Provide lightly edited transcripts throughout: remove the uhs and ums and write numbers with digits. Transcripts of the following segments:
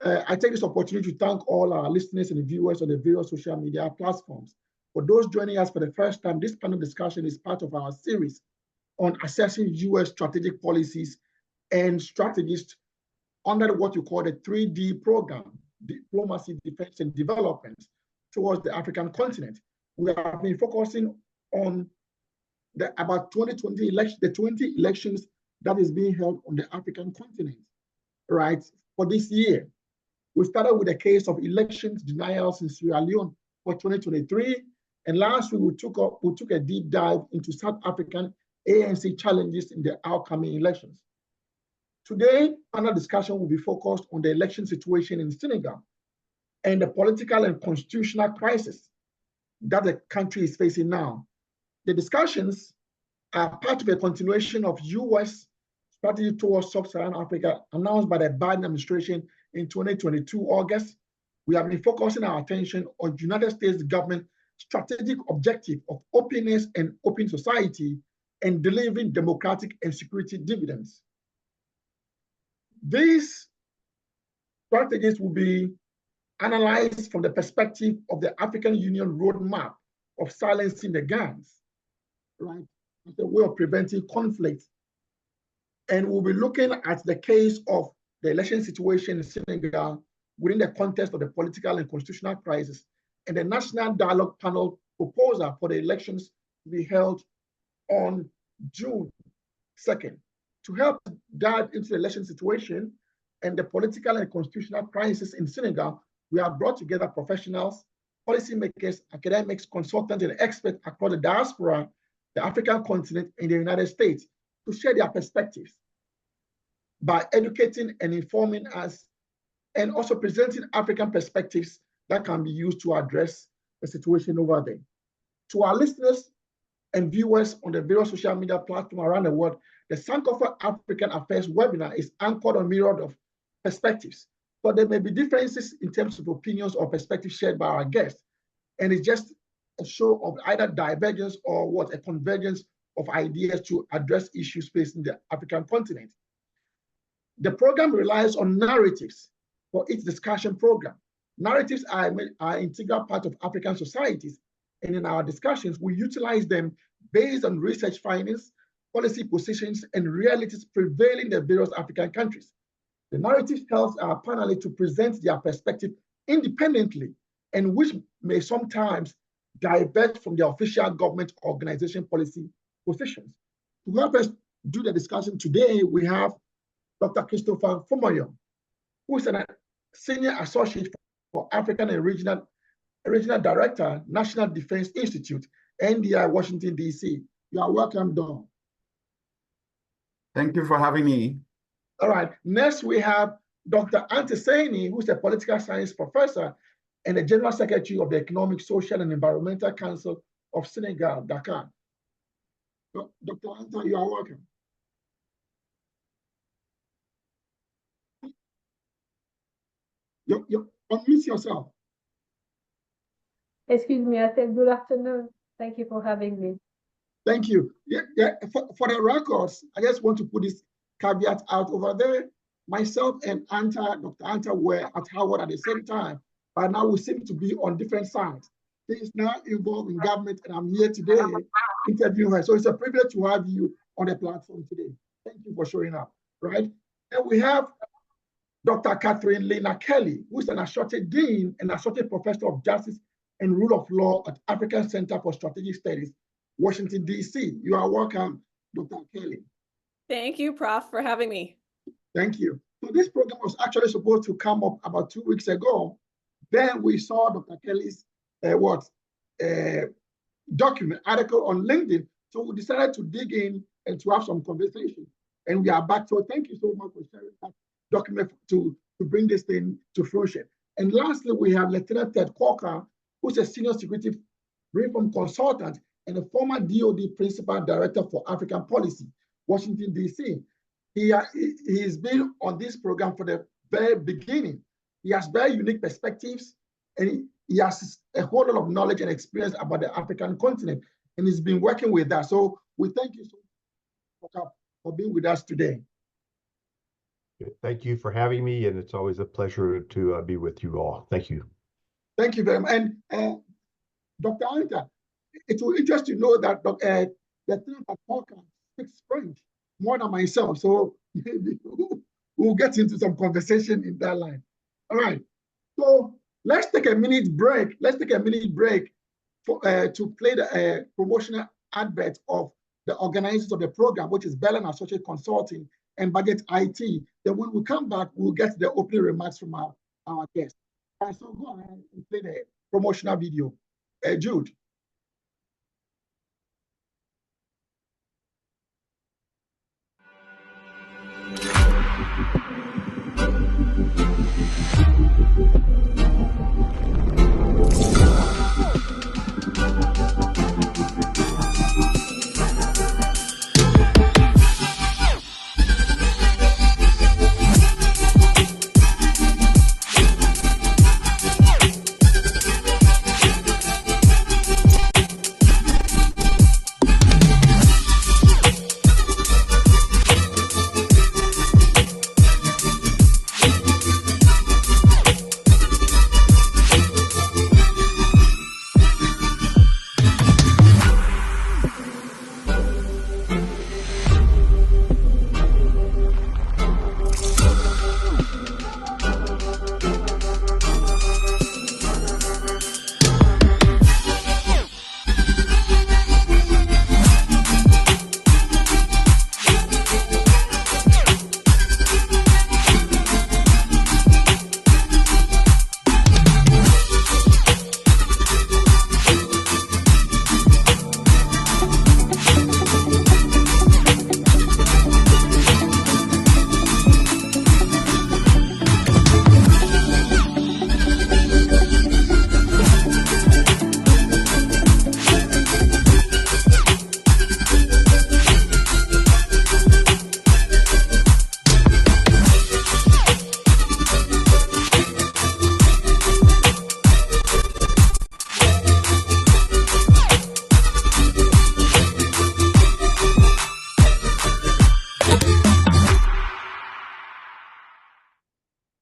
I take this opportunity to thank all our listeners and viewers on the various social media platforms. For those joining us for the first time, this panel discussion is part of our series on assessing U.S. strategic policies and strategies under what you call the 3D program, diplomacy, defense, and development towards the African continent. We have been focusing on about 2020 election, the 20 elections that is being held on the African continent, right, for this year. We started with a case of elections denials in Sierra Leone for 2023, and last week we took a deep dive into South African ANC challenges in the upcoming elections. Today, panel discussion will be focused on the election situation in Senegal and the political and constitutional crisis that the country is facing now. The discussions are part of a continuation of U.S. strategy towards sub-Saharan Africa announced by the Biden administration in 2022 August. We have been focusing our attention on United States government strategic objective of openness and open society and delivering democratic and security dividends. These strategies will be analyzed from the perspective of the African Union roadmap of silencing the guns, right, as a way of preventing conflict. And we'll be looking at the case of the election situation in Senegal within the context of the political and constitutional crisis and the National Dialogue Panel proposal for the elections to be held on June 2nd. To help dive into the election situation and the political and constitutional crisis in Senegal, we have brought together professionals, policymakers, academics, consultants, and experts across the diaspora, the African continent, and the United States to share their perspectives by educating and informing us and also presenting African perspectives that can be used to address the situation over there. To our listeners and viewers on the various social media platforms around the world, the Sankofa African Affairs webinar is anchored on myriad of perspectives, but there may be differences in terms of opinions or perspectives shared by our guests. And it's just a show of either divergence or a convergence of ideas to address issues facing the African continent. The program relies on narratives for its discussion program. Narratives are an integral part of African societies, and in our discussions, we utilize them based on research findings, policy positions, and realities prevailing in the various African countries. The narrative helps our panelists to present their perspective independently, and which may sometimes diverge from the official government organization policy positions. To help us do the discussion today, we have Dr. Christopher Fomoyo, who is a Senior Associate for African and Regional Director, National Defense Institute, NDI, Washington, D.C. You are welcome, Don. Thank you for having me. All right. Next, we have Dr. Anta Saini, who's a political science professor and the General Secretary of the Economic, Social, and Environmental Council of Senegal, Dakar. Dr. Anta, you are welcome. You unmute yourself. Excuse me, I said good afternoon. Thank you for having me. Thank you. For the records, I just want to put this caveat out over there. Myself and Anta, Dr. Anta, were at Howard at the same time, but now we seem to be on different sides. She is now involved in government, and I'm here today interviewing her. So it's a privilege to have you on the platform today. Thank you for showing up, right? And we have Dr. Catherine Lena Kelly, who is an Associate Dean and Associate Professor of Justice and Rule of Law at African Center for Strategic Studies, Washington, D.C. You are welcome, Dr. Kelly. Thank you, Prof, for having me. Thank you. So this program was actually supposed to come up about 2 weeks ago. Then we saw Dr. Kelly's document, article on LinkedIn. So we decided to dig in and to have some conversation. And we are back. So thank you so much for sharing that document to bring this thing to fruition. And lastly, we have Lieutenant Ted Corker, who's a senior security reform consultant and a former DoD Principal Director for African Policy, Washington, D.C. He's been on this program for the very beginning. He has very unique perspectives, and he has a whole lot of knowledge and experience about the African continent, and he's been working with that. So we thank you so much for being with us today. Thank you for having me, and it's always a pleasure to be with you all. Thank you. Thank you very much. And Dr. Anita, it will interest you to know that the thing that Parker speaks French more than myself, so maybe we'll get into some conversation in that line. All right. So let's take a minute break. Let's take a minute break for, to play the promotional advert of the organizers of the program, which is Bell and Associate Consulting and Budget IT. Then when we come back, we'll get the opening remarks from our guests. All right, so go ahead and play the promotional video. Jude.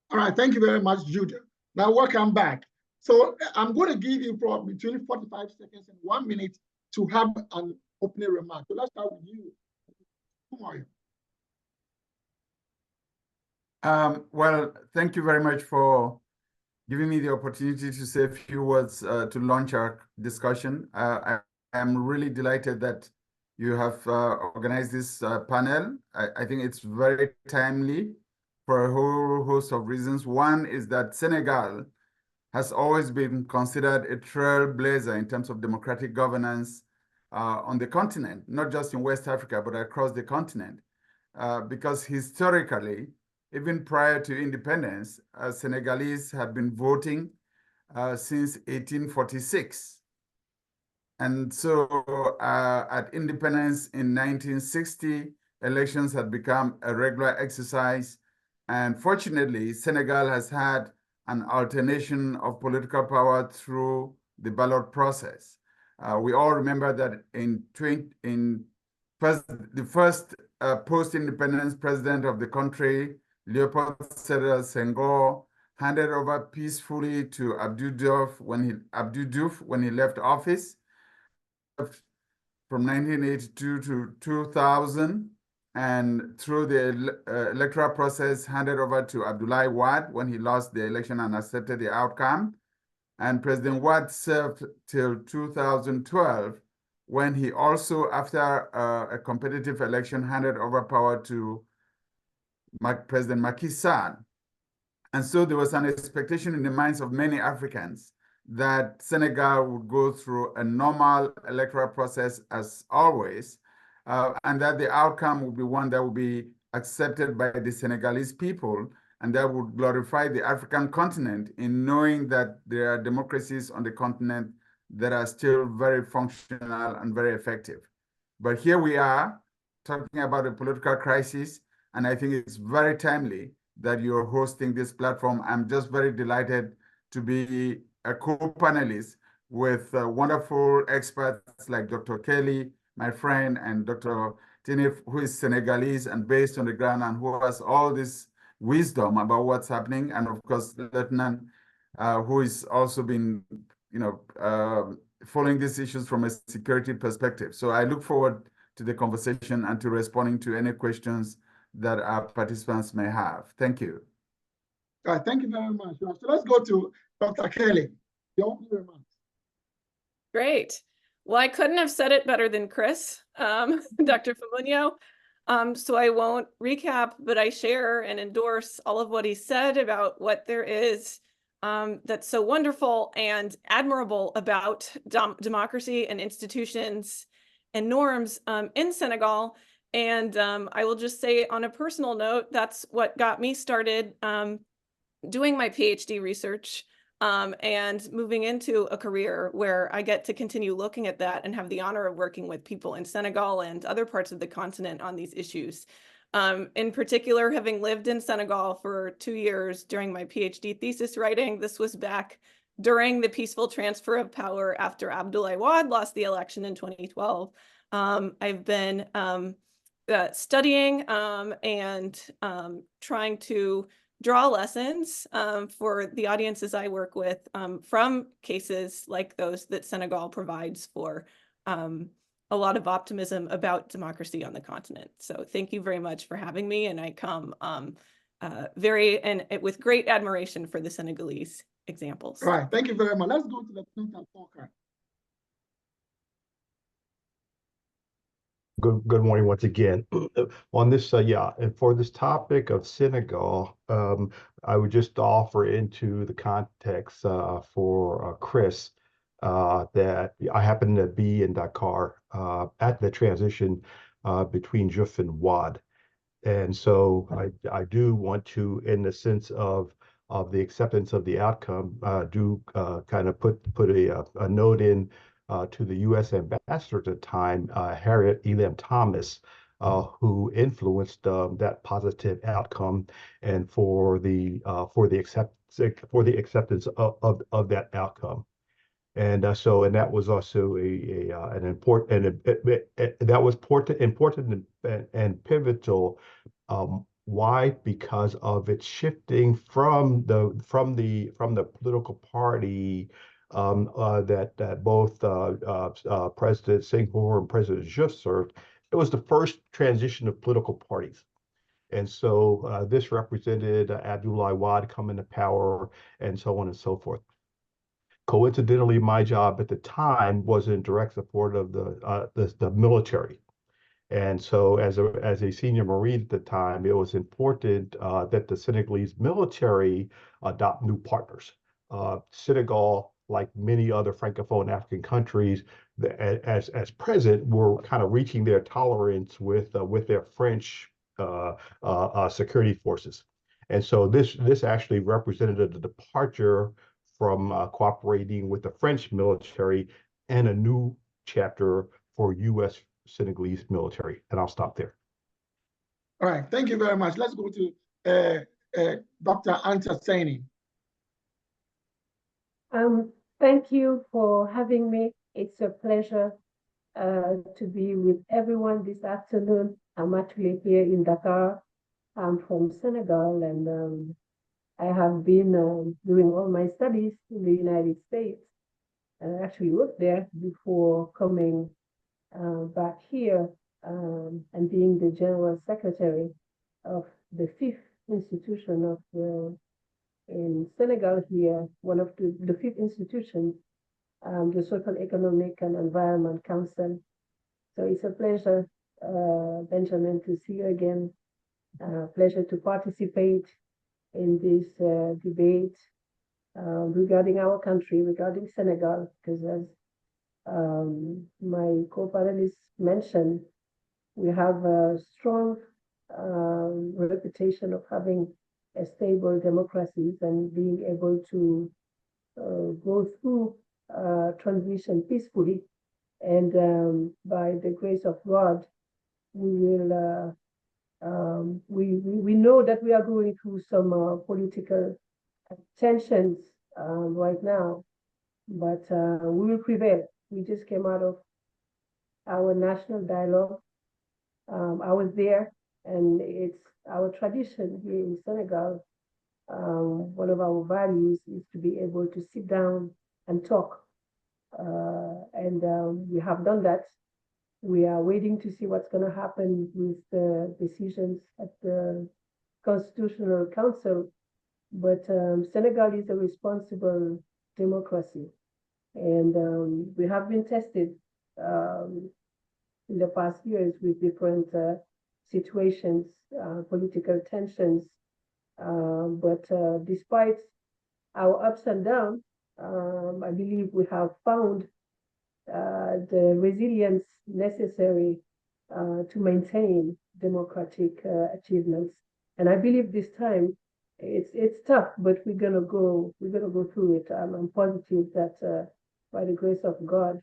All right, thank you very much, Jude. Now, welcome back. So I'm going to give you probably between 45 seconds and 1 minute to have an opening remark. So let's start with you. Who are you? Well, thank you very much for giving me the opportunity to say a few words to launch our discussion. I am really delighted that you have organized this panel. I think it's very timely for a whole host of reasons. One is that Senegal has always been considered a trailblazer in terms of democratic governance on the continent, not just in West Africa, but across the continent. Because historically, even prior to independence, Senegalese have been voting since 1846. And so at independence in 1960, elections had become a regular exercise. And fortunately, Senegal has had an alternation of political power through the ballot process. We all remember that the first post-independence president of the country, Leopold Sédar Senghor, handed over peacefully to Abdou Diouf when he left office from 1982 to 2000, and through the electoral process handed over to Abdoulaye Wade when he lost the election and accepted the outcome. And President Wade served till 2012, when he also, after a competitive election, handed over power to President Macky Sall. And so there was an expectation in the minds of many Africans that Senegal would go through a normal electoral process as always, and that the outcome would be one that would be accepted by the Senegalese people, and that would glorify the African continent in knowing that there are democracies on the continent that are still very functional and very effective. But here we are talking about a political crisis, and I think it's very timely that you're hosting this platform. I'm just very delighted to be a co-panelist with wonderful experts like Dr. Kelly, my friend, and Dr. Tinif, who is Senegalese and based on the ground and who has all this wisdom about what's happening, and of course, the Lieutenant, who is also been, following these issues from a security perspective. So I look forward to the conversation and to responding to any questions that our participants may have. Thank you. All right, thank you very much. So let's go to Dr. Kelly. Your opening remarks. Great. Well, I couldn't have said it better than Chris, Dr. Famunyo. So I won't recap, but I share and endorse all of what he said about what there is that's so wonderful and admirable about democracy and institutions and norms in Senegal. And I will just say on a personal note, that's what got me started doing my PhD research and moving into a career where I get to continue looking at that and have the honor of working with people in Senegal and other parts of the continent on these issues. In particular, having lived in Senegal for 2 years during my PhD thesis writing, this was back during the peaceful transfer of power after Abdoulaye Wade lost the election in 2012. I've been studying and trying to draw lessons for the audiences I work with from cases like those that Senegal provides for a lot of optimism about democracy on the continent. So thank you very much for having me, and I come with great admiration for the Senegalese examples. All right, thank you very much. Let's go to the Lieutenant Walker. Good morning once again. On this, and for this topic of Senegal, I would just offer into the context for Chris that I happen to be in Dakar at the transition between Diouf and Wade. And so I do want to, in the sense of the acceptance of the outcome, do kind of put a note in to the U.S. ambassador at the time, Harriet Elam Thomas, who influenced that positive outcome, and for the acceptance of that outcome. And that was also an important, that was important and pivotal. Why? Because of its shifting from the political party that both President Senghor and President Diouf served. It was the first transition of political parties. And so this represented Abdoulaye Wade coming to power, and so on and so forth. Coincidentally, my job at the time was in direct support of the military. And so as a senior Marine at the time, it was important that the Senegalese military adopt new partners. Senegal, like many other Francophone African countries, as present, were kind of reaching their tolerance with their French security forces. And so this actually represented a departure from cooperating with the French military and a new chapter for U.S. Senegalese military. And I'll stop there. All right, thank you very much. Let's go to Dr. Anta Saini. Thank you for having me. It's a pleasure to be with everyone this afternoon. I'm actually here in Dakar. I'm from Senegal, and I have been doing all my studies in the United States. And I actually worked there before coming back here and being the General Secretary of the 5th institution of in Senegal here, one of the 5th institutions, the Social Economic and Environment Council. So it's a pleasure, Benjamin, to see you again. Pleasure to participate in this debate regarding our country, regarding Senegal, because as my co-panelists mentioned, we have a strong reputation of having a stable democracies and being able to go through transition peacefully. And by the grace of God, we will we know that we are going through some political tensions right now, but we will prevail. We just came out of our national dialogue. I was there, and it's our tradition here in Senegal, one of our values is to be able to sit down and talk. And we have done that. We are waiting to see what's going to happen with the decisions at the Constitutional Council. But Senegal is a responsible democracy. And we have been tested in the past years with different situations, political tensions. But despite our ups and downs, I believe we have found the resilience necessary to maintain democratic achievements. And I believe this time it's tough, but we're gonna go through it. I'm positive that by the grace of God,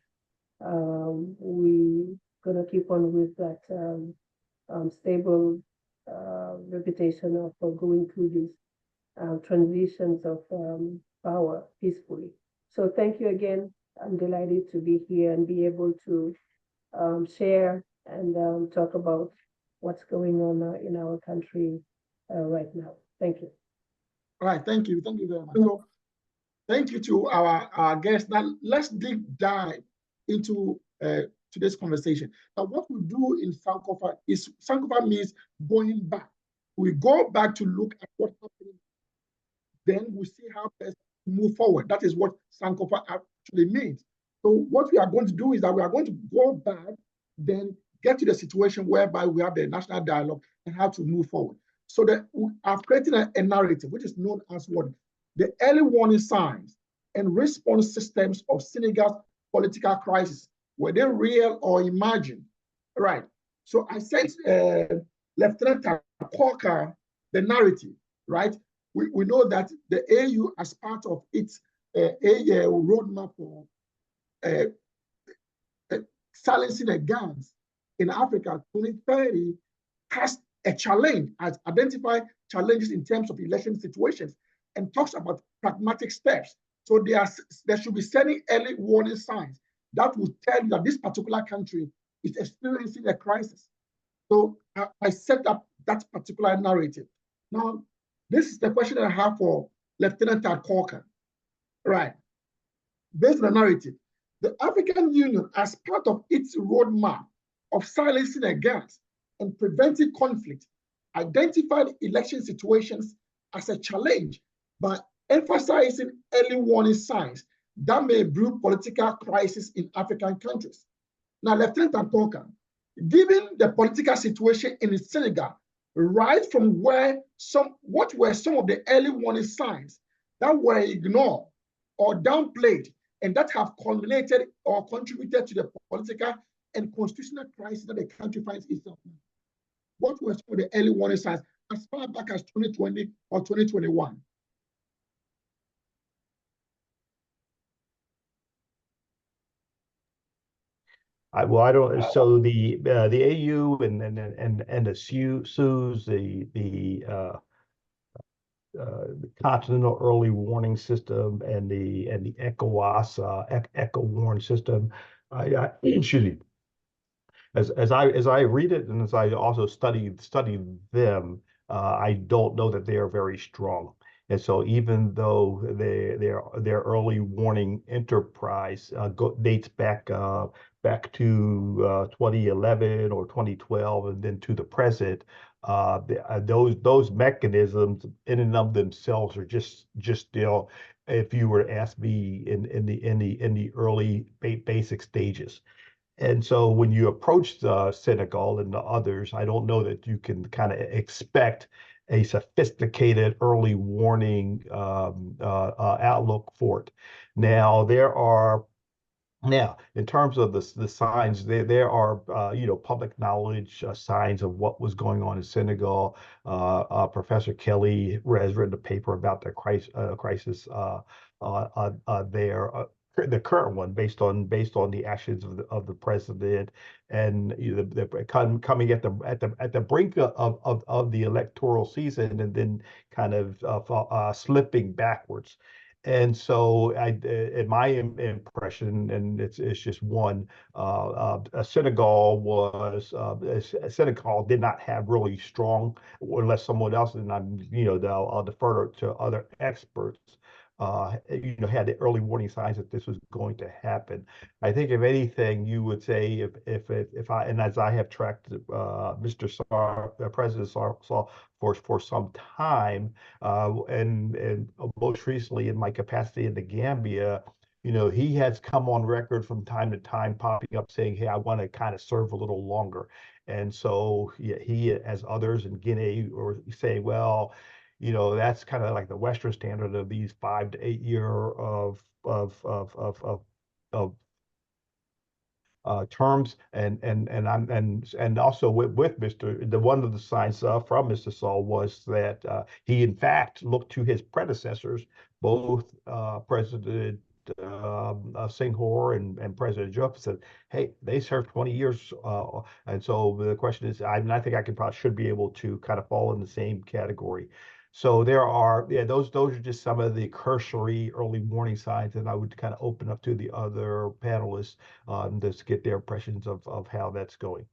we're gonna keep on with that stable reputation of going through these transitions of power peacefully. So thank you again. I'm delighted to be here and be able to share and talk about what's going on in our country right now. Thank you. All right, thank you very much. So, thank you to our guests. Now, let's dive into today's conversation. Now, what we do in Sankofa is, Sankofa means going back. We go back to look at what happened, then we see how best to move forward. That is what Sankofa actually means. So what we are going to do is that we are going to go back, then get to the situation whereby we have the national dialogue and how to move forward. So that I've created a narrative, which is known as what? The early warning signs and response systems of Senegal's political crisis. Were they real or imagined? Right. So I sent Lieutenant Parker the narrative, right? We know that the AU, as part of its roadmap for silencing the gangs in Africa 2030, has a challenge, has identified challenges in terms of election situations and talks about pragmatic steps. So there should be certain early warning signs that will tell you that this particular country is experiencing a crisis. So I set up that particular narrative. Now, this is the question that I have for Lieutenant Corker. Right. Based on the narrative, the African Union, as part of its roadmap of silencing the gangs and preventing conflict, identified election situations as a challenge by emphasizing early warning signs that may brew political crisis in African countries. Now, Lieutenant Corker, given the political situation in Senegal, right from what were some of the early warning signs that were ignored or downplayed and that have culminated or contributed to the political and constitutional crisis that the country finds itself in? What were some of the early warning signs as far back as 2020 or 2021? I don't. So the AU and the SUS, the Continental Early Warning System and the ECOWAS ECHO Warn System. Excuse me. As I read it and as I also study them, I don't know that they are very strong. And so even though their early warning enterprise dates back to 2011 or 2012 and then to the present, those mechanisms in and of themselves are just still, if you were to ask me, in the early basic stages. And so when you approach Senegal and the others, I don't know that you can kind of expect a sophisticated early warning outlook for it. Now, in terms of the signs, there are public knowledge signs of what was going on in Senegal. Professor Kelly has written a paper about the crisis there. The current one, based on the actions of the president, and coming at the brink of the electoral season, and then kind of slipping backwards. And so, in my impression, and it's just one, Senegal did not have really strong, unless someone else, and I'll defer to other experts. Had the early warning signs that this was going to happen. I think if anything, you would say if I, and as I have tracked Mr. President Sall for some time, and most recently in my capacity in the Gambia, he has come on record from time to time, popping up saying, "Hey, I want to kind of serve a little longer." And so he, as others in Guinea, or say, well, that's kind of like the Western standard of these 5 to 8 year of terms, and also with one of the signs from Mr. Saul was that he in fact looked to his predecessors, both President Senghor and President Diop, said, "Hey, they served 20 years," and so the question is, I think I should be able to kind of fall in the same category. So there are, those are just some of the cursory early warning signs, and I would kind of open up to the other panelists just to get their impressions of how that's going.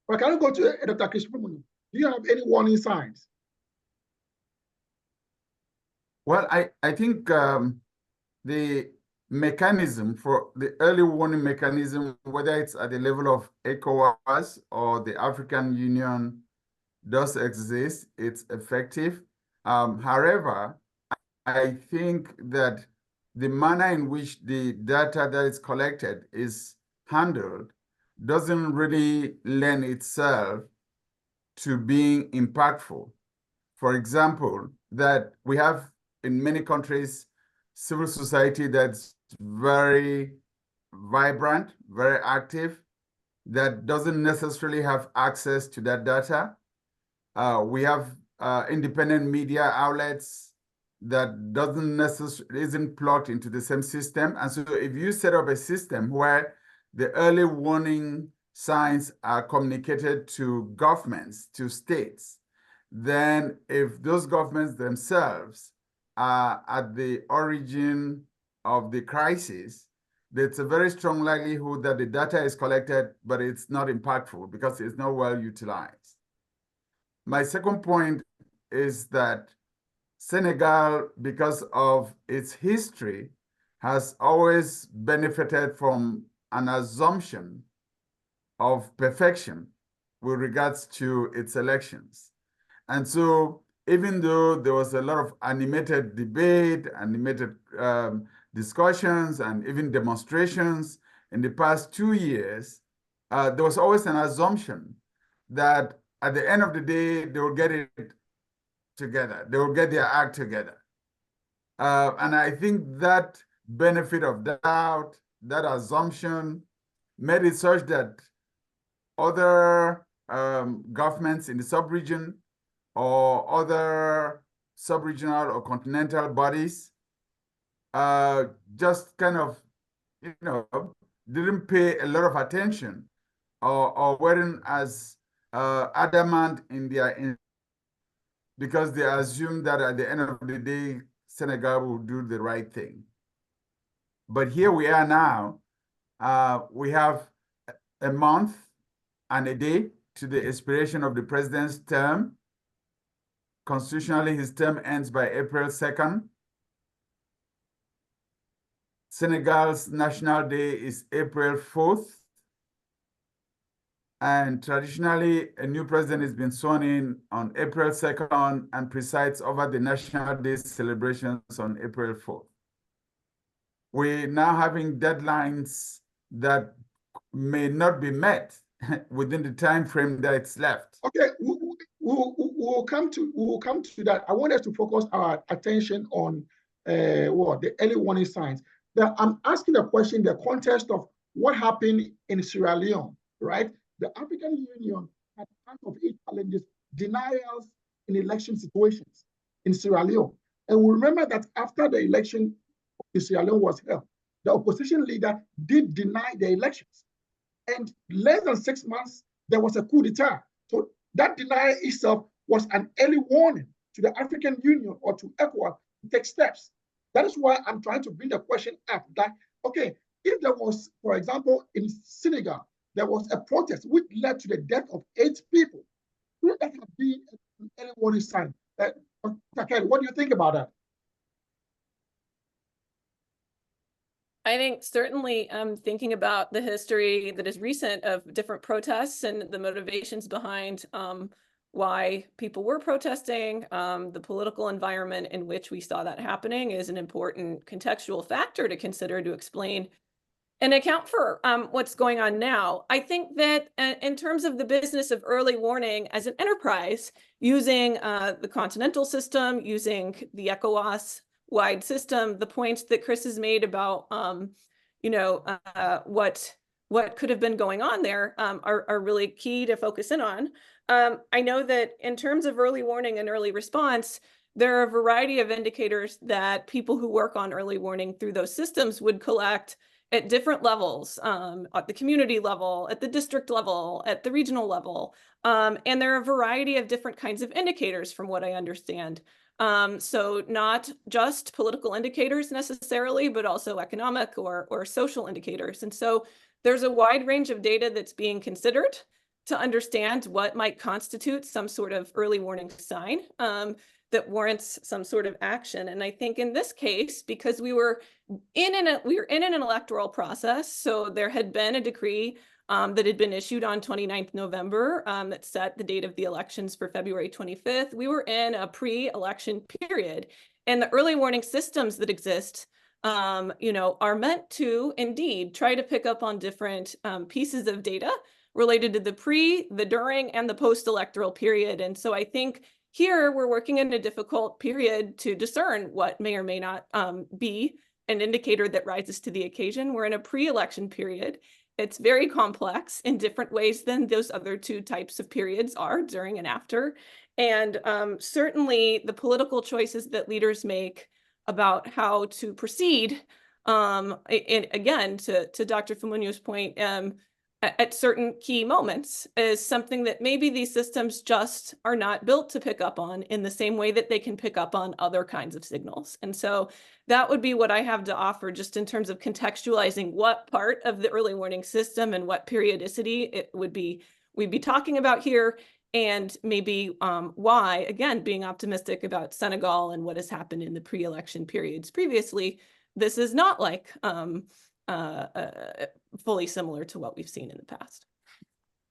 Well, can I go to Dr. Kishimuni? Do you have any warning signs? Well, I think the mechanism for the early warning mechanism, whether it's at the level of ECOWAS or the African Union, does exist. It's effective. However, I think that the manner in which the data that is collected is handled doesn't really lend itself to being impactful. For example, that we have in many countries civil society that's very vibrant, very active, that doesn't necessarily have access to that data. We have independent media outlets that isn't plugged into the same system. And so if you set up a system where the early warning signs are communicated to governments, to states, then if those governments themselves are at the origin of the crisis, there's a very strong likelihood that the data is collected, but it's not impactful because it's not well utilized. My second point is that Senegal, because of its history, has always benefited from an assumption of perfection with regards to its elections. And so even though there was a lot of animated debate, animated discussions, and even demonstrations in the past 2 years, there was always an assumption that at the end of the day, they will get it together. They will get their act together. And I think that benefit of doubt, that assumption, made it such that other governments in the sub-region or other sub-regional or continental bodies just kind of, didn't pay a lot of attention or weren't as adamant in their because they assumed that at the end of the day, Senegal will do the right thing. But here we are now. We have a month and a day to the expiration of the president's term. Constitutionally, his term ends by April 2nd. Senegal's National Day is April 4th. And traditionally, a new president has been sworn in on April 2nd and presides over the National Day celebrations on April 4th. We're now having deadlines that may not be met within the time frame that it's left. Okay, we'll come to that. I want us to focus our attention on the early warning signs. Now, I'm asking the question in the context of what happened in Sierra Leone, right? The African Union had part of its challenges, denials in election situations in Sierra Leone. And we remember that after the election in Sierra Leone was held, the opposition leader did deny the elections. And less than 6 months, there was a coup d'etat. So that denial itself was an early warning to the African Union or to ECOWAS to take steps. That is why I'm trying to bring the question up that, okay, if there was, for example, in Senegal, there was a protest which led to the death of 8 people, would that have been an early warning sign? Takei, what do you think about that? I think certainly thinking about the history that is recent of different protests and the motivations behind why people were protesting, the political environment in which we saw that happening is an important contextual factor to consider to explain and account for what's going on now. I think that in terms of the business of early warning as an enterprise, using the continental system, using the ECOWAS wide system, the points that Chris has made about what could have been going on there are really key to focus in on. I know that in terms of early warning and early response, there are a variety of indicators that people who work on early warning through those systems would collect at different levels, at the community level, at the district level, at the regional level. And there are a variety of different kinds of indicators from what I understand. So not just political indicators necessarily, but also economic or social indicators. And so there's a wide range of data that's being considered to understand what might constitute some sort of early warning sign that warrants some sort of action. And I think in this case, because we were in an electoral process, so there had been a decree that had been issued on 29th November that set the date of the elections for February 25th. We were in a pre-election period, and the early warning systems that exist are meant to indeed try to pick up on different pieces of data related to the pre, the during, and the post-electoral period. And so I think here we're working in a difficult period to discern what may or may not be an indicator that rises to the occasion. We're in a pre-election period. It's very complex in different ways than those other 2 types of periods are, during and after. And certainly the political choices that leaders make about how to proceed, and again, to Dr. Fumunyo's point, at certain key moments is something that maybe these systems just are not built to pick up on in the same way that they can pick up on other kinds of signals. And so that would be what I have to offer just in terms of contextualizing what part of the early warning system and what periodicity we'd be talking about here, and maybe why, again, being optimistic about Senegal and what has happened in the pre-election periods previously, this is not like fully similar to what we've seen in the past.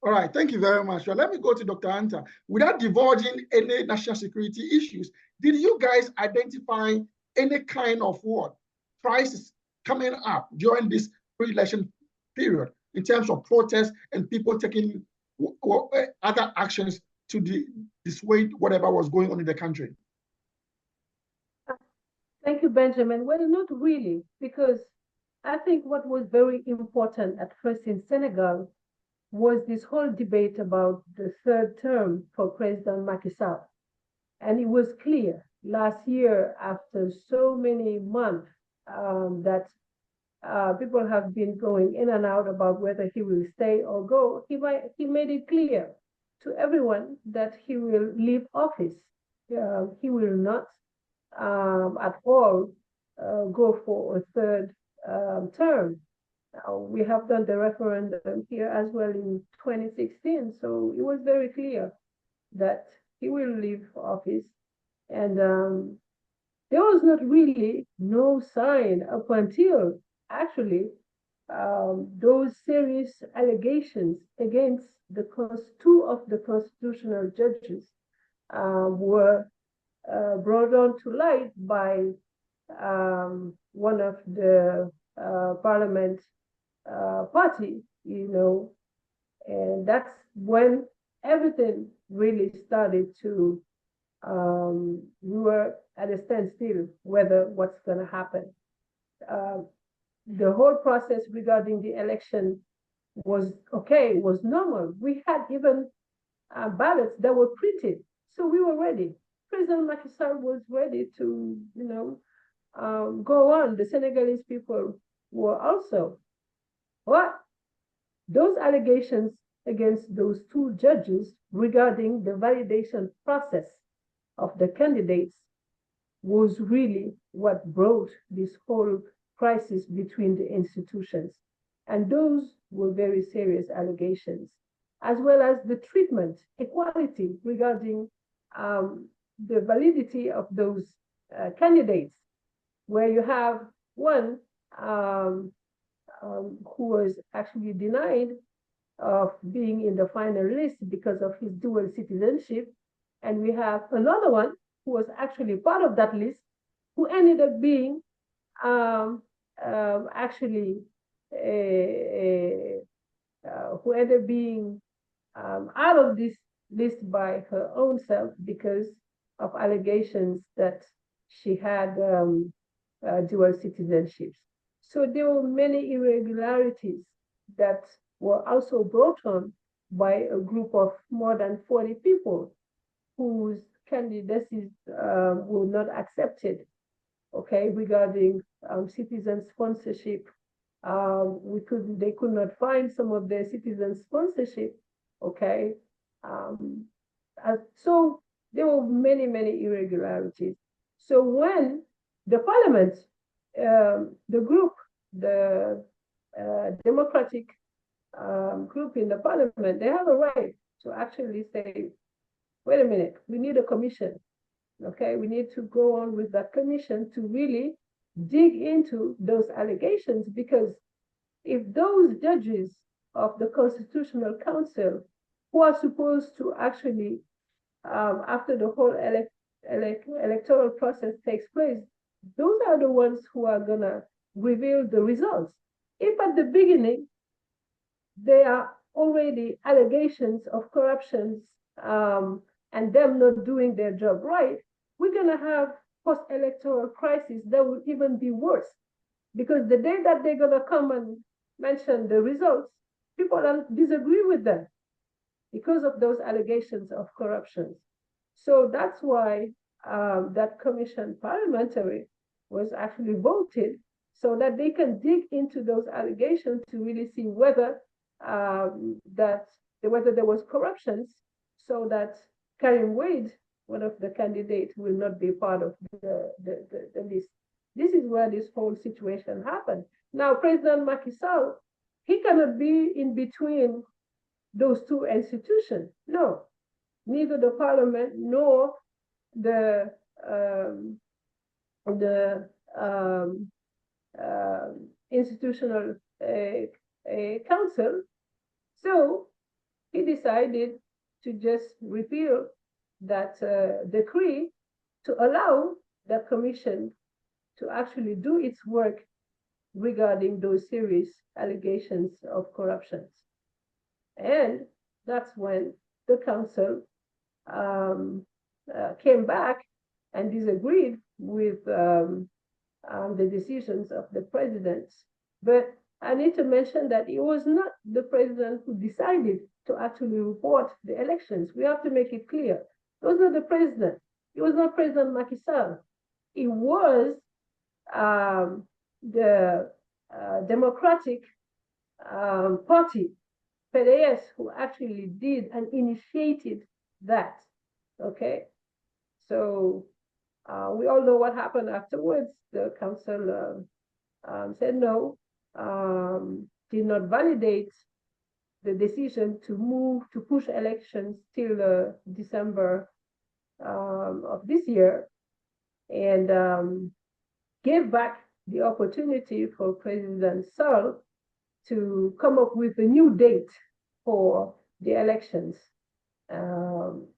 All right, thank you very much. Well, let me go to Dr. Anta. Without divulging any national security issues, did you guys identify any kind of crisis coming up during this pre-election period in terms of protests and people taking other actions to dissuade whatever was going on in the country? Thank you, Benjamin. Well, not really, because I think what was very important at first in Senegal was this whole debate about the 3rd term for President Macky Sall. And it was clear last year, after so many months, that people have been going in and out about whether he will stay or go. He made it clear to everyone that he will leave office. He will not at all go for a 3rd term. We have done the referendum here as well in 2016, so it was very clear that he will leave office. And there was not really no sign up until actually those serious allegations against 2 of the constitutional judges were brought on to light by one of the parliament party, and that's when everything really started to, we were at a standstill whether what's going to happen. The whole process regarding the election was okay, was normal. We had even ballots that were printed, so we were ready. President Macky Sall was ready to, go on. The Senegalese people were also. But those allegations against those 2 judges regarding the validation process of the candidates was really what brought this whole crisis between the institutions. And those were very serious allegations, as well as the treatment, equality regarding the validity of those candidates, where you have one who was actually denied of being in the final list because of his dual citizenship. And we have another one who was actually part of that list, who ended up being actually who ended up being out of this list by her own self because of allegations that she had dual citizenships. So there were many irregularities that were also brought on by a group of more than 40 people whose candidacies were not accepted, okay, regarding citizen sponsorship. They could not find some of their citizen sponsorship, okay. So there were many, many irregularities. So when the parliament, the group, the Democratic group in the parliament, they have a right to actually say, wait a minute, we need a commission, okay? We need to go on with that commission to really dig into those allegations, because if those judges of the Constitutional Council, who are supposed to actually, after the whole electoral process takes place, those are the ones who are gonna reveal the results. If at the beginning, there are already allegations of corruptions and them not doing their job right, we're gonna have post-electoral crisis that will even be worse. Because the day that they're gonna come and mention the results, people don't disagree with them because of those allegations of corruption. So that's why that commission parliamentary was actually voted, so that they can dig into those allegations to really see whether whether there was corruptions, so that Karim Wade, one of the candidates, will not be part of the list. This is where this whole situation happened. Now, President Macky Sall, he cannot be in between those two institutions. No, neither the parliament nor the institutional council. So he decided to just repeal that decree to allow the commission to actually do its work regarding those serious allegations of corruption. And that's when the council came back and disagreed with the decisions of the president. But I need to mention that it was not the president who decided to actually report the elections. We have to make it clear. It was not the president. It was not President Macky Sall. It was the Democratic Party, Panelists, who actually did and initiated that, okay? So we all know what happened afterwards. The council said no, did not validate the decision to push elections till December of this year, and gave back the opportunity for President Sall to come up with a new date for the elections.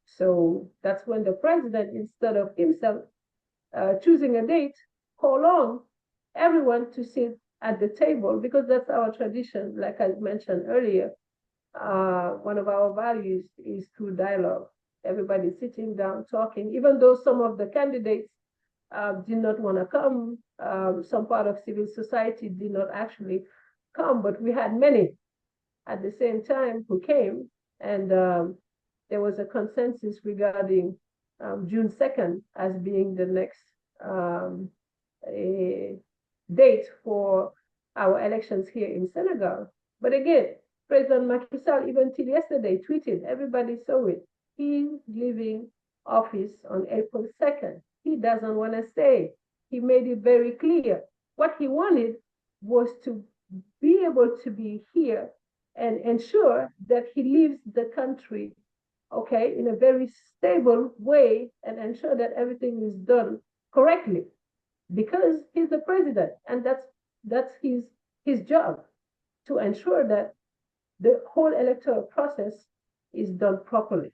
So that's when the president, instead of himself choosing a date, called on everyone to sit at the table, because that's our tradition. Like I mentioned earlier, one of our values is through dialogue. Everybody sitting down, talking, even though some of the candidates did not want to come, some part of civil society did not actually come, but we had many at the same time who came, and there was a consensus regarding June 2nd as being the next date for our elections here in Senegal. But again, President Macky Sall, even till yesterday, tweeted, everybody saw it, he's leaving office on April 2nd. he doesn't want to say. He made it very clear. What he wanted was to be able to be here and ensure that he leaves the country, okay, in a very stable way and ensure that everything is done correctly because he's the president and that's his job to ensure that the whole electoral process is done properly.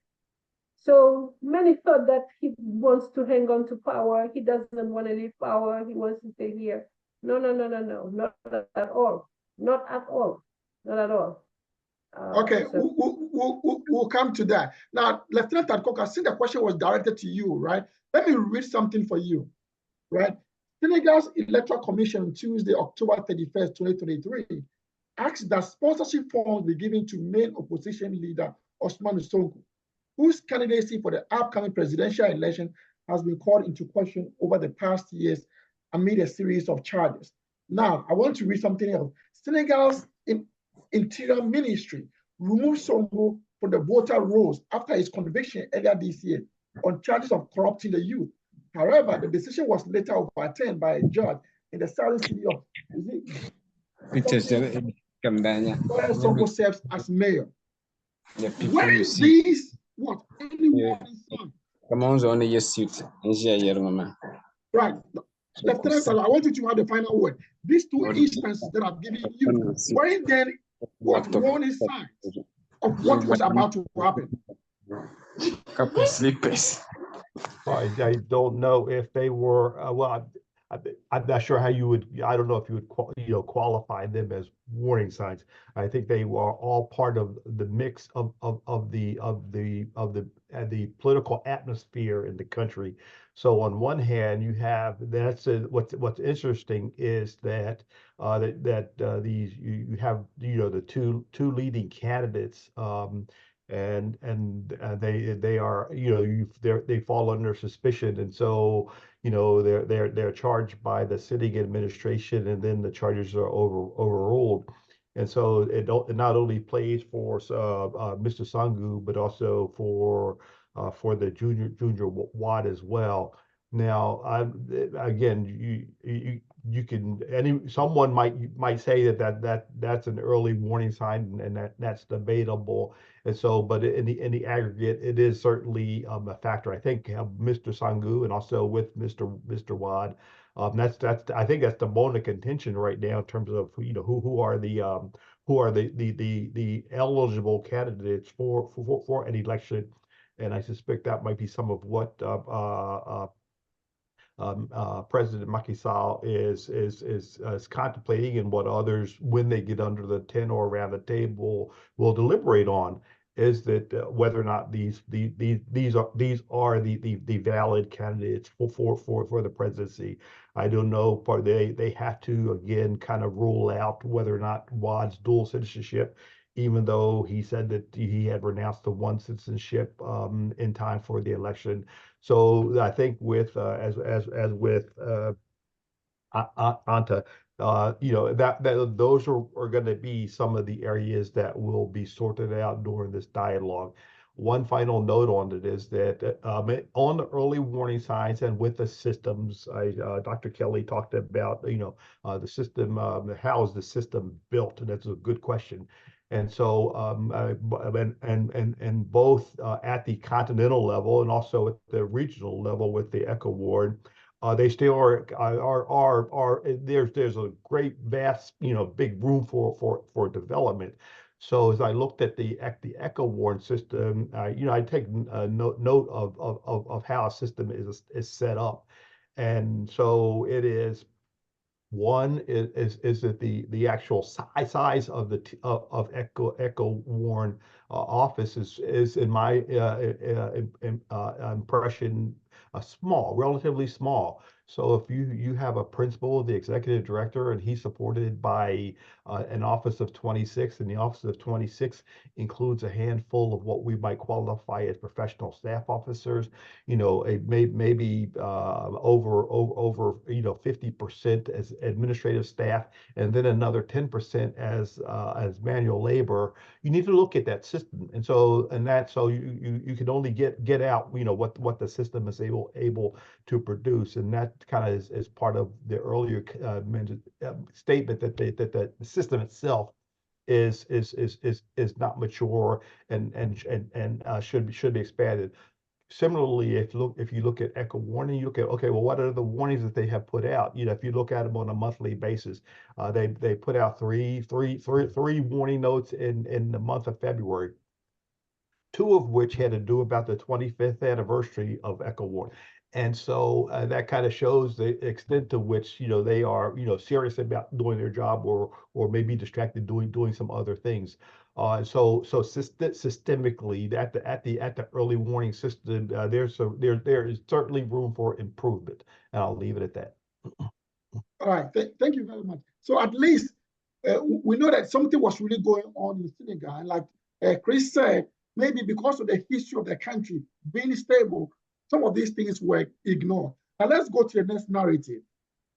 So many thought that he wants to hang on to power. He doesn't want to leave power. He wants to stay here. No, no, no, no, no, not at all. Not at all. Not at all. Okay, So we'll come to that. Now, Lieutenant Adcock, I think the question was directed to you, right? Let me read something for you, right? Senegal's Electoral Commission on Tuesday, October 31st, 2023, asked that sponsorship funds be given to main opposition leader Ousmane Sonko, whose candidacy for the upcoming presidential election has been called into question over the past years amid a series of charges. Now, I want to read something else. Senegal's Interior Ministry removed Sonko from the voter rolls after his conviction earlier this year on charges of corrupting the youth. However, the decision was later overturned by a judge in the southern city of where Sonko serves as mayor. When these early warning signs, right? Lieutenant, I want you to have the final word. These two instances that I've given you, weren't then warning signs of what was about to happen? I don't know if they were, well, I'm not sure how you would, I don't know if you would qualify them as warning signs. I think they were all part of the mix of the political atmosphere in the country. So on one hand, you have what's interesting is that these you have the two leading candidates, and they are they fall under suspicion, and so they're charged by the sitting administration, and then the charges are overruled. And so it not only plays for Mr. Sangu, but also for the junior Watt as well. Now, again, you can someone might say that's an early warning sign, and that's debatable. And so, but in the aggregate, it is certainly a factor. I think Mr. Sangu and also with Mr. Wad, that's I think that's the bone of contention right now in terms of who are the eligible candidates for an election, and I suspect that might be some of what President Macky Sall is contemplating, and what others, when they get under the tent or around the table, will deliberate on, is that whether or not these are the valid candidates for the presidency. I don't know, but they have to again kind of rule out whether or not Wad's dual citizenship, even though he said that he had renounced the one citizenship in time for the election. So I think with as with Anta, that those are going to be some of the areas that will be sorted out during this dialogue. One final note on it is that on the early warning signs and with the systems, Dr. Kelly talked about the system. How is the system built? And that's a good question. And so, and both at the continental level and also at the regional level with the ECHO ward, they still are there's a great vast big room for development. So as I looked at the ECHO ward system, I take note of how a system is set up, and so it is. One is that the actual size of the of ECHO Warren office is in my impression small, relatively small. So if you have a principal, the executive director, and he's supported by an office of 26, and the office of 26 includes a handful of what we might qualify as professional staff officers, maybe over 50% as administrative staff, and then another 10% as manual labor. You need to look at that system, and so you can only get out what the system is able to produce, and that kind of is part of the earlier statement that the system itself is not mature and should be expanded. Similarly, if you look at echo warning, you look at, okay, well, what are the warnings that they have put out? If you look at them on a monthly basis, they put out three warning notes in the month of February, two of which had to do about the 25th anniversary of echo warning. And so that kind of shows the extent to which they are serious about doing their job, or maybe distracted doing some other things. So systemically, at the early warning system, there is certainly room for improvement, and I'll leave it at that. All right, thank you very much. So at least we know that something was really going on in Senegal, and like Chris said, maybe because of the history of the country being stable, some of these things were ignored. Now let's go to the next narrative,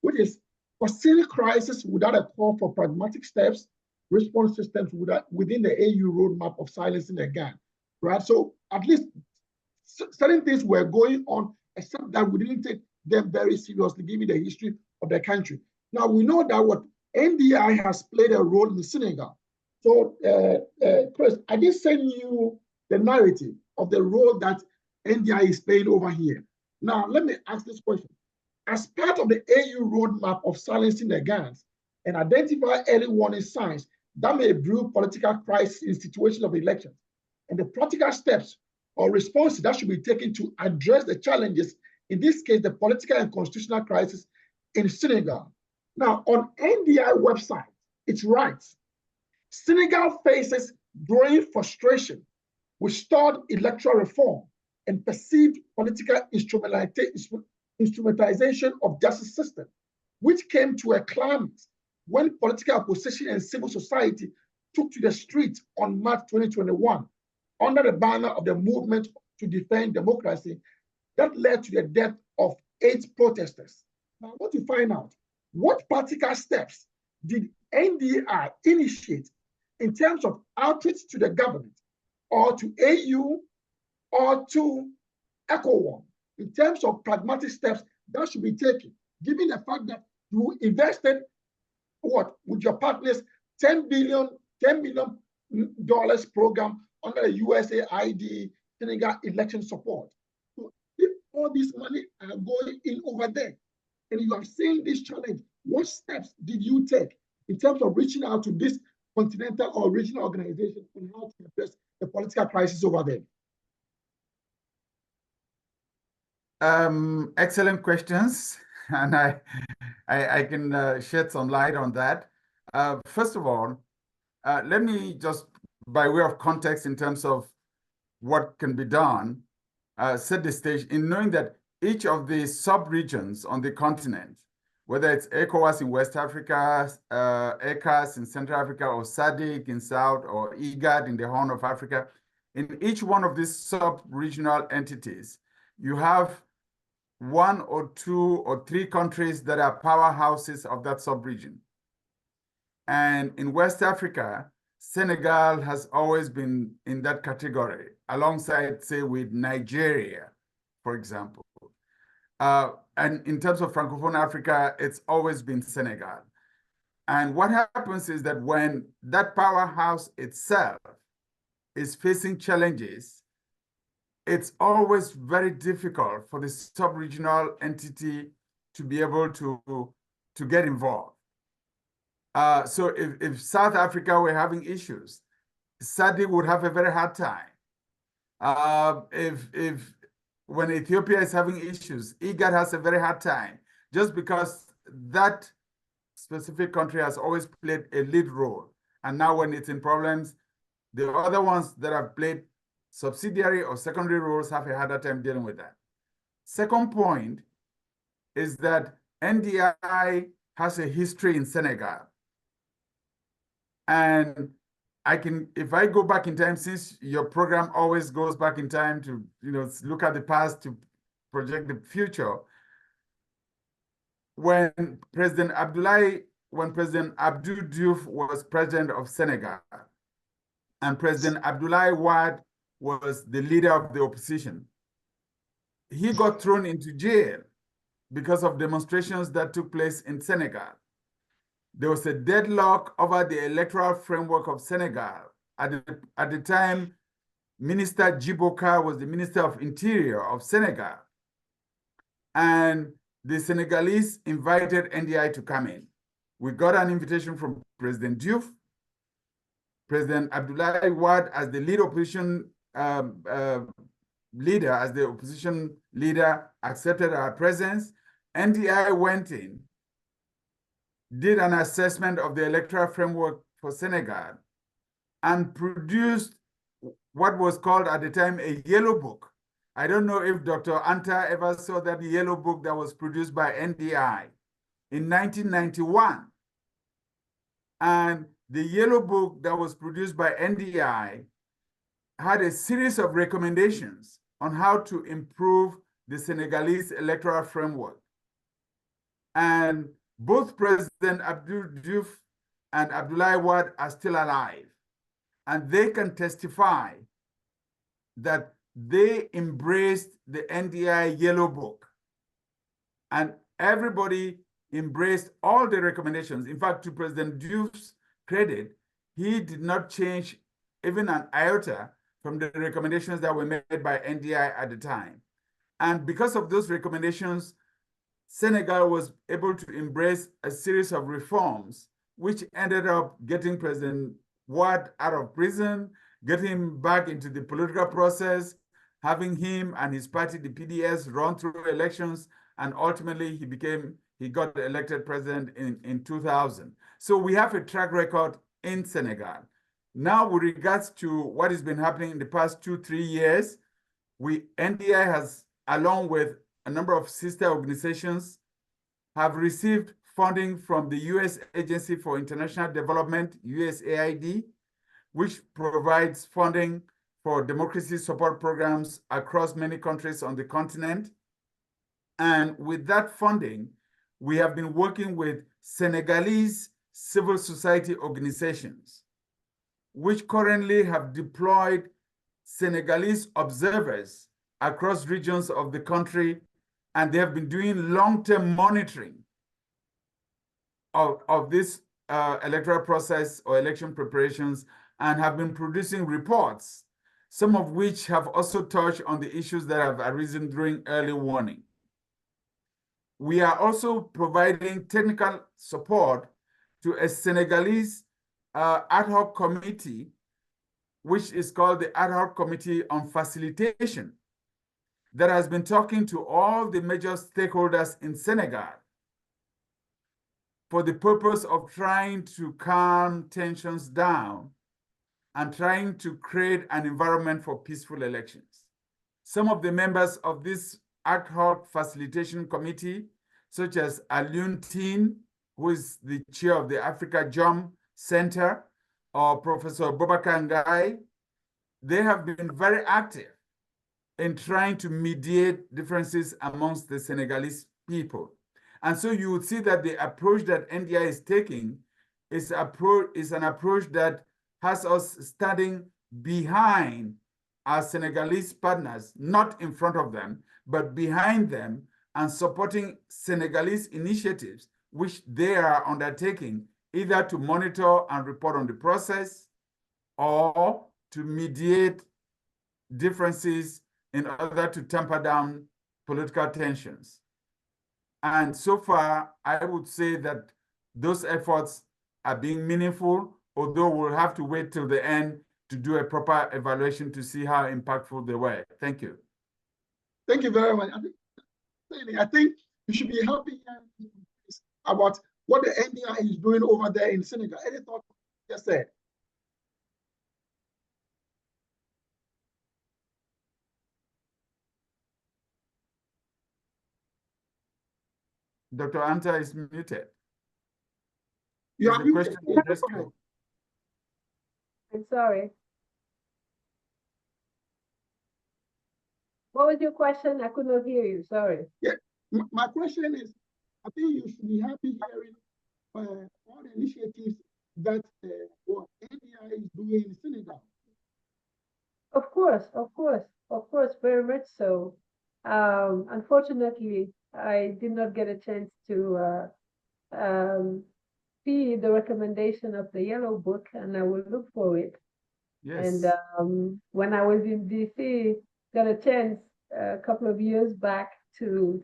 which is foreseeing crisis without a call for pragmatic steps, response systems within the AU roadmap of silencing the gun, right? So at least certain things were going on, except that we didn't take them very seriously, given the history of the country. Now we know that what NDI has played a role in Senegal. So Chris, I did send you the narrative of the role that NDI is playing over here. Now, let me ask this question. As part of the AU roadmap of silencing the guns and identify early warning signs that may brew political crisis in situations of elections, and the practical steps or responses that should be taken to address the challenges, in this case, the political and constitutional crisis in Senegal. Now, on NDI website, it writes, Senegal faces growing frustration with stalled electoral reform and perceived political instrumentalization of justice system, which came to a climax when political opposition and civil society took to the streets on March 2021 under the banner of the Movement to Defend Democracy that led to the death of 8 protesters. Now, I want to find out, what practical steps did NDI initiate in terms of outreach to the government or to AU or to ECOWAS in terms of pragmatic steps that should be taken, given the fact that you invested with your partners $10 million program under the USAID Senegal election support. So if all this money are going in over there, and you are seeing this challenge, what steps did you take in terms of reaching out to this continental or regional organization on how to address the political crisis over there? Excellent questions, and I can shed some light on that. First of all, let me just, by way of context in terms of what can be done, set the stage in knowing that each of the sub-regions on the continent, whether it's ECOWAS in West Africa, ECAS in Central Africa, or SADC in South, or IGAD in the Horn of Africa, in each one of these sub-regional entities, you have 1 or 2 or 3 countries that are powerhouses of that sub-region. And in West Africa, Senegal has always been in that category, alongside, say, with Nigeria, for example. And in terms of Francophone Africa, it's always been Senegal. And what happens is that when that powerhouse itself is facing challenges, it's always very difficult for the sub-regional entity to be able to get involved. So if South Africa were having issues, SADC would have a very hard time. When Ethiopia is having issues, IGAD has a very hard time, just because that specific country has always played a lead role. And now when it's in problems, the other ones that have played subsidiary or secondary roles have a harder time dealing with that. Second point is that NDI has a history in Senegal. And if I go back in time, since your program always goes back in time to, look at the past to project the future, when President Abdou Diouf was president of Senegal, and President Abdoulaye Wade was the leader of the opposition, he got thrown into jail because of demonstrations that took place in Senegal. There was a deadlock over the electoral framework of Senegal. At the time, Minister Djiboka was the Minister of Interior of Senegal. And the Senegalese invited NDI to come in. We got an invitation from President Diouf. President Abdoulaye Wade, as the lead opposition leader, accepted our presence. NDI went in, did an assessment of the electoral framework for Senegal, and produced what was called at the time a yellow book. I don't know if Dr. Anta ever saw that yellow book that was produced by NDI in 1991. And the yellow book that was produced by NDI had a series of recommendations on how to improve the Senegalese electoral framework. And both President Abdou Diouf and Abdoulaye Wade are still alive. And they can testify that they embraced the NDI Yellow Book. And everybody embraced all the recommendations. In fact, to President Diouf's credit, he did not change even an iota from the recommendations that were made by NDI at the time. And because of those recommendations, Senegal was able to embrace a series of reforms, which ended up getting President Wade out of prison, getting him back into the political process, having him and his party, the PDS, run through elections, and ultimately he got elected president in 2000. So we have a track record in Senegal. Now, with regards to what has been happening in the past 2-3 years, NDI has, along with a number of sister organizations, have received funding from the U.S. Agency for International Development, USAID, which provides funding for democracy support programs across many countries on the continent. And with that funding, we have been working with Senegalese civil society organizations, which currently have deployed Senegalese observers across regions of the country, and they have been doing long-term monitoring of this electoral process or election preparations, and have been producing reports, some of which have also touched on the issues that have arisen during early warning. We are also providing technical support to a Senegalese ad hoc committee, which is called the Ad hoc Committee on Facilitation, that has been talking to all the major stakeholders in Senegal for the purpose of trying to calm tensions down and trying to create an environment for peaceful elections. Some of the members of this Ad hoc Facilitation Committee, such as Alioune Tine, who is the chair of the Africa Jom Center, or Professor Boubacar Ngaye, they have been very active in trying to mediate differences amongst the Senegalese people. And so you would see that the approach that NDI is taking is an approach that has us standing behind our Senegalese partners, not in front of them, but behind them, and supporting Senegalese initiatives, which they are undertaking, either to monitor and report on the process or to mediate differences in order to tamper down political tensions. And so far, I would say that those efforts are being meaningful, although we'll have to wait till the end to do a proper evaluation to see how impactful they were. Thank you. Thank you very much. I think you should be happy about what the NDI is doing over there in Senegal. Any thoughts you just said? Dr. Anta is muted. You Is are the muted. question addressed to you? I'm sorry. What was your question? I could not hear you. Sorry. Yeah, my question is, I think you should be happy hearing all the initiatives that what NDI is doing in Senegal. Of course, very much so. Unfortunately, I did not get a chance to see the recommendation of the Yellow Book, and I will look for it. Yes. And when I was in DC, got a chance a couple of years back to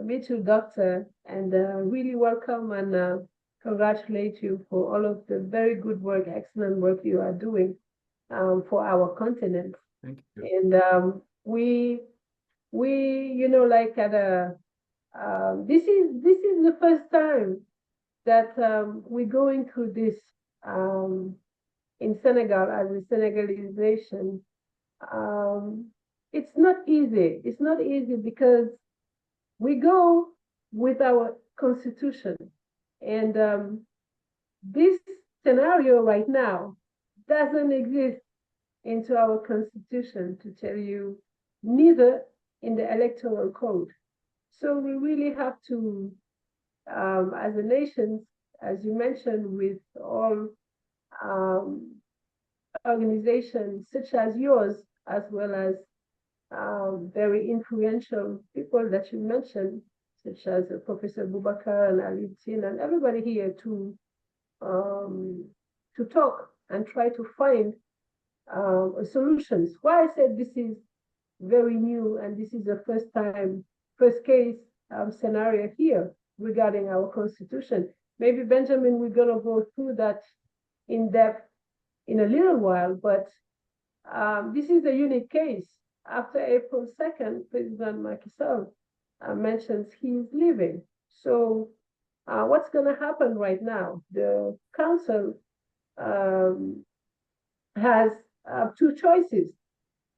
meet you, Doctor, and really welcome and congratulate you for all of the very good work, excellent work you are doing for our continent. Thank you. And we, like at a, this is the first time that we're going through this in Senegal as a Senegalese. It's not easy. It's not easy because we go with our constitution, and this scenario right now doesn't exist into our constitution, to tell you, neither in the electoral code. So we really have to, as a nation, as you mentioned, with all organizations such as yours, as well as very influential people that you mentioned, such as Professor Boubacar and Ali Tin and everybody here to talk and try to find solutions. Why I said this is very new and this is the first case scenario here regarding our constitution. Maybe Benjamin, we're gonna go through that in depth in a little while, but this is a unique case. After April 2nd, President Macky Sall mentions he's leaving. So what's going to happen right now? The council has two choices: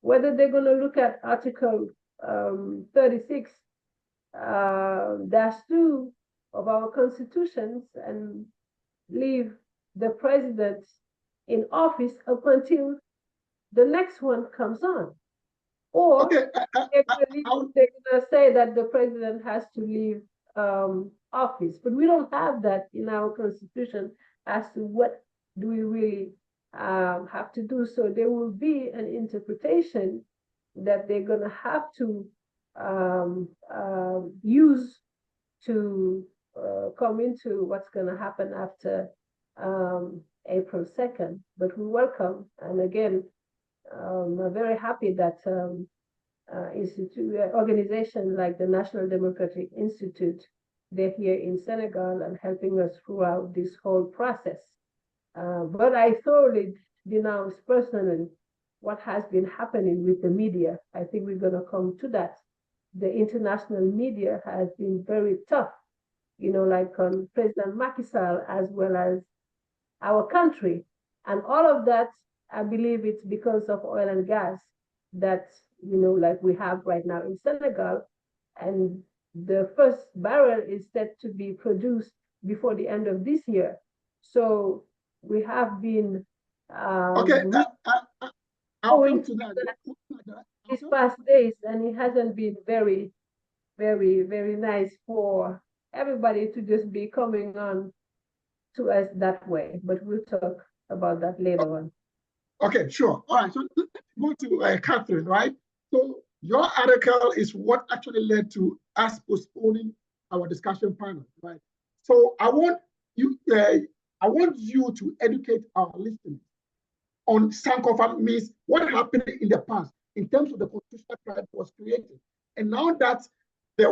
whether they're going to look at Article 36-2 of our constitutions and leave the president in office up until the next one comes on. Or Okay, they're going to say that the president has to leave office. But we don't have that in our constitution as to what do we really have to do. So there will be an interpretation that they're going to have to use to come into what's going to happen after April 2nd. But we welcome, and again, I'm very happy that organization like the National Democratic Institute, they're here in Senegal and helping us throughout this whole process. But I thoroughly denounce personally what has been happening with the media. I think we're going to come to that. The international media has been very tough, like on President Macky Sall as well as our country. And all of that, I believe it's because of oil and gas that, like we have right now in Senegal. And the first barrel is set to be produced before the end of this year. So we have been okay, I'll come to that. These past days, and it hasn't been very, very, very nice for everybody to just be coming on to us that way. But we'll talk about that later on. Okay, sure. All right, so let's go to Catherine, right? So your article is what actually led to us postponing our discussion panel, right? So I want you to educate our listeners on Sankofa means what happened in the past in terms of the constitutional tribe that was created. And now that the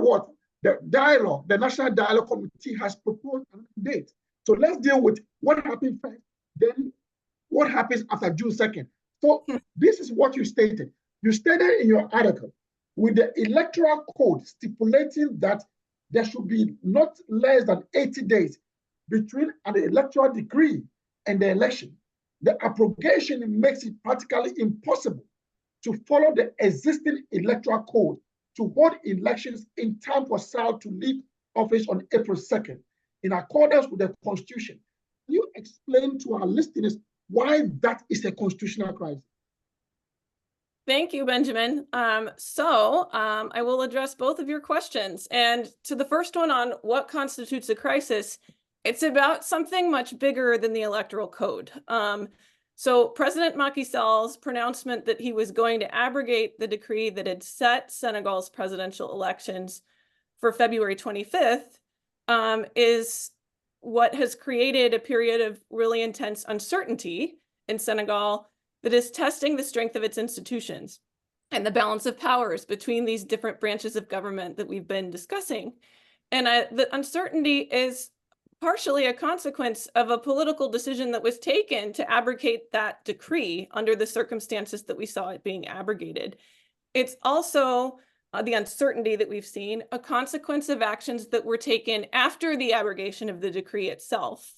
dialogue, the National Dialogue Committee has proposed a date. So let's deal with what happened first, then what happens after June 2nd. So this is what you stated. You stated in your article, with the electoral code stipulating that there should be not less than 80 days between an electoral decree and the election. The abrogation makes it practically impossible to follow the existing electoral code to hold elections in time for Sall to leave office on April 2nd, in accordance with the Constitution. Can you explain to our listeners why that is a constitutional crisis? Thank you, Benjamin. I will address both of your questions. And to the first one on what constitutes a crisis, it's about something much bigger than the Electoral Code. So President Macky Sall's pronouncement that he was going to abrogate the decree that had set Senegal's presidential elections for February 25th is what has created a period of really intense uncertainty in Senegal that is testing the strength of its institutions and the balance of powers between these different branches of government that we've been discussing. And the uncertainty is partially a consequence of a political decision that was taken to abrogate that decree under the circumstances that we saw it being abrogated. It's also the uncertainty that we've seen, a consequence of actions that were taken after the abrogation of the decree itself,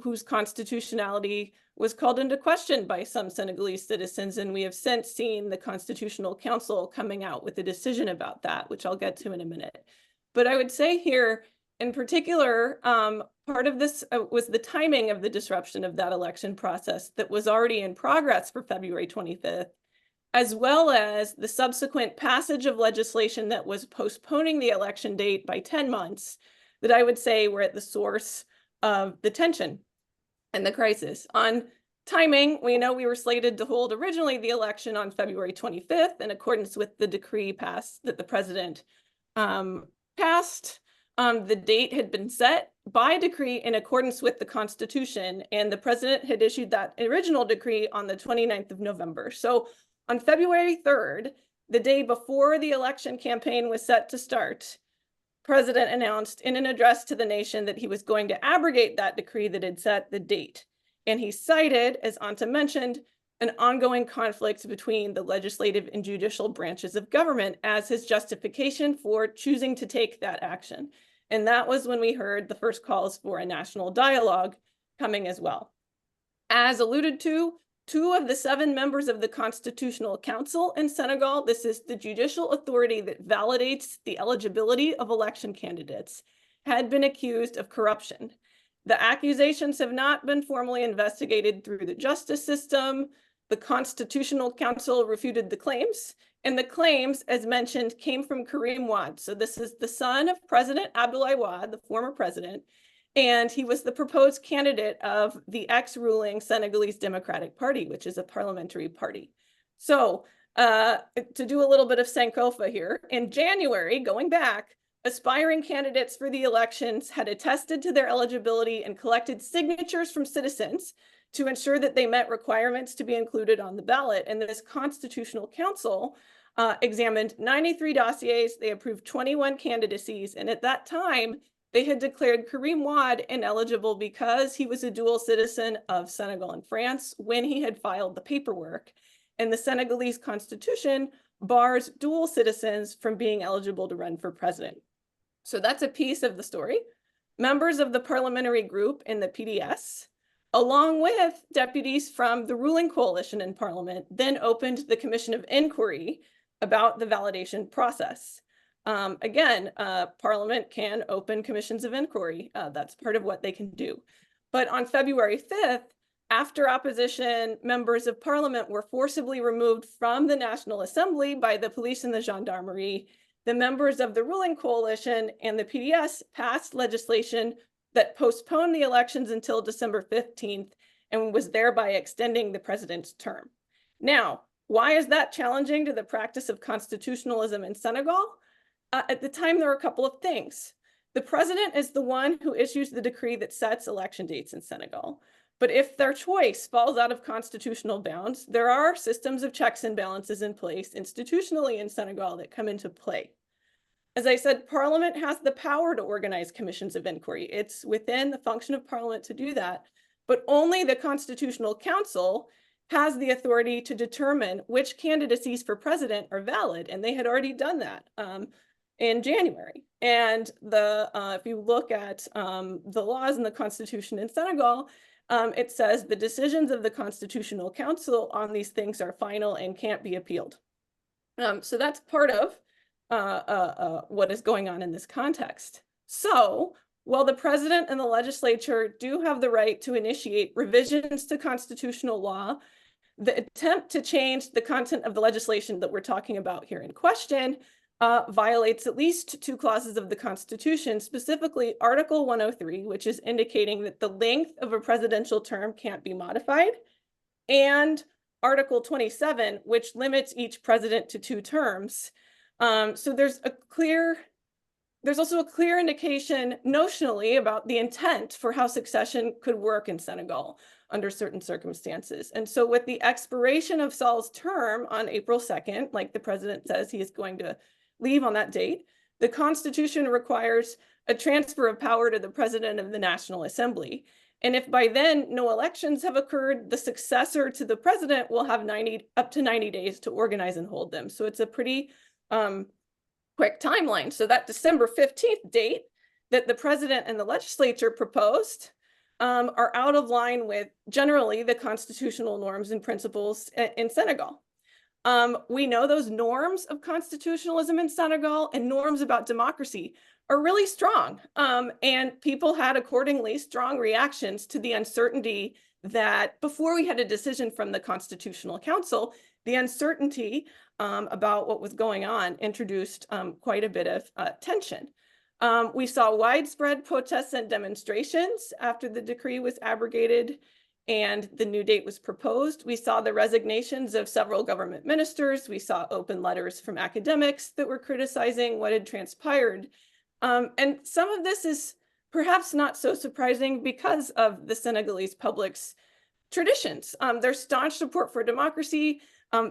whose constitutionality was called into question by some Senegalese citizens. And we have since seen the Constitutional Council coming out with a decision about that, which I'll get to in a minute. But I would say here, in particular, part of this was the timing of the disruption of that election process that was already in progress for February 25th, as well as the subsequent passage of legislation that was postponing the election date by 10 months, that I would say were at the source of the tension and the crisis. On timing, we know we were slated to hold originally the election on February 25th in accordance with the decree passed that the president passed. The date had been set by decree in accordance with the Constitution, and the president had issued that original decree on the 29th of November. So on February 3rd, the day before the election campaign was set to start, President announced in an address to the nation that he was going to abrogate that decree that had set the date. And he cited, as Anta mentioned, an ongoing conflict between the legislative and judicial branches of government as his justification for choosing to take that action. And that was when we heard the first calls for a national dialogue coming as well. As alluded to, 2 of the 7 members of the Constitutional Council in Senegal, this is the judicial authority that validates the eligibility of election candidates, had been accused of corruption. The accusations have not been formally investigated through the justice system. The Constitutional Council refuted the claims, and the claims, as mentioned, came from Karim Wade. So this is the son of President Abdoulaye Wade, the former president, and he was the proposed candidate of the ex-ruling Senegalese Democratic Party, which is a parliamentary party. So to do a little bit of Sankofa here, in January, going back, aspiring candidates for the elections had attested to their eligibility and collected signatures from citizens to ensure that they met requirements to be included on the ballot. And this Constitutional Council examined 93 dossiers. They approved 21 candidacies. And at that time, they had declared Karim Wade ineligible because he was a dual citizen of Senegal and France when he had filed the paperwork. And the Senegalese constitution bars dual citizens from being eligible to run for president. So that's a piece of the story. Members of the parliamentary group in the PDS, along with deputies from the ruling coalition in parliament, then opened the Commission of Inquiry about the validation process. Parliament can open commissions of inquiry. That's part of what they can do. But on February 5th, after opposition members of parliament were forcibly removed from the National Assembly by the police and the gendarmerie, the members of the ruling coalition and the PDS passed legislation that postponed the elections until December 15th and was thereby extending the president's term. Now, why is that challenging to the practice of constitutionalism in Senegal? At the time, there are a couple of things. The president is the one who issues the decree that sets election dates in Senegal. But if their choice falls out of constitutional bounds, there are systems of checks and balances in place institutionally in Senegal that come into play. As I said, Parliament has the power to organize commissions of inquiry. It's within the function of Parliament to do that, but only the Constitutional Council has the authority to determine which candidacies for president are valid, and they had already done that in January. And if you look at the laws and the Constitution in Senegal, it says the decisions of the Constitutional Council on these things are final and can't be appealed. So that's part of what is going on in this context. So while the president and the legislature do have the right to initiate revisions to constitutional law, the attempt to change the content of the legislation that we're talking about here in question violates at least two clauses of the Constitution, specifically Article 103, which is indicating that the length of a presidential term can't be modified, and Article 27, which limits each president to 2 terms. So there's also a clear indication notionally about the intent for how succession could work in Senegal under certain circumstances. And so with the expiration of Sall's term on April 2nd, like the president says he is going to leave on that date, the Constitution requires a transfer of power to the president of the National Assembly. And if by then no elections have occurred, the successor to the president will have up to 90 days to organize and hold them. So it's a pretty quick timeline. So that December 15th date that the president and the legislature proposed are out of line with generally the constitutional norms and principles in Senegal. We know those norms of constitutionalism in Senegal and norms about democracy are really strong. And people had accordingly strong reactions to the uncertainty that before we had a decision from the Constitutional Council, the uncertainty about what was going on introduced quite a bit of tension. We saw widespread protests and demonstrations after the decree was abrogated and the new date was proposed. We saw the resignations of several government ministers. We saw open letters from academics that were criticizing what had transpired. And some of this is perhaps not so surprising because of the Senegalese public's traditions, their staunch support for democracy,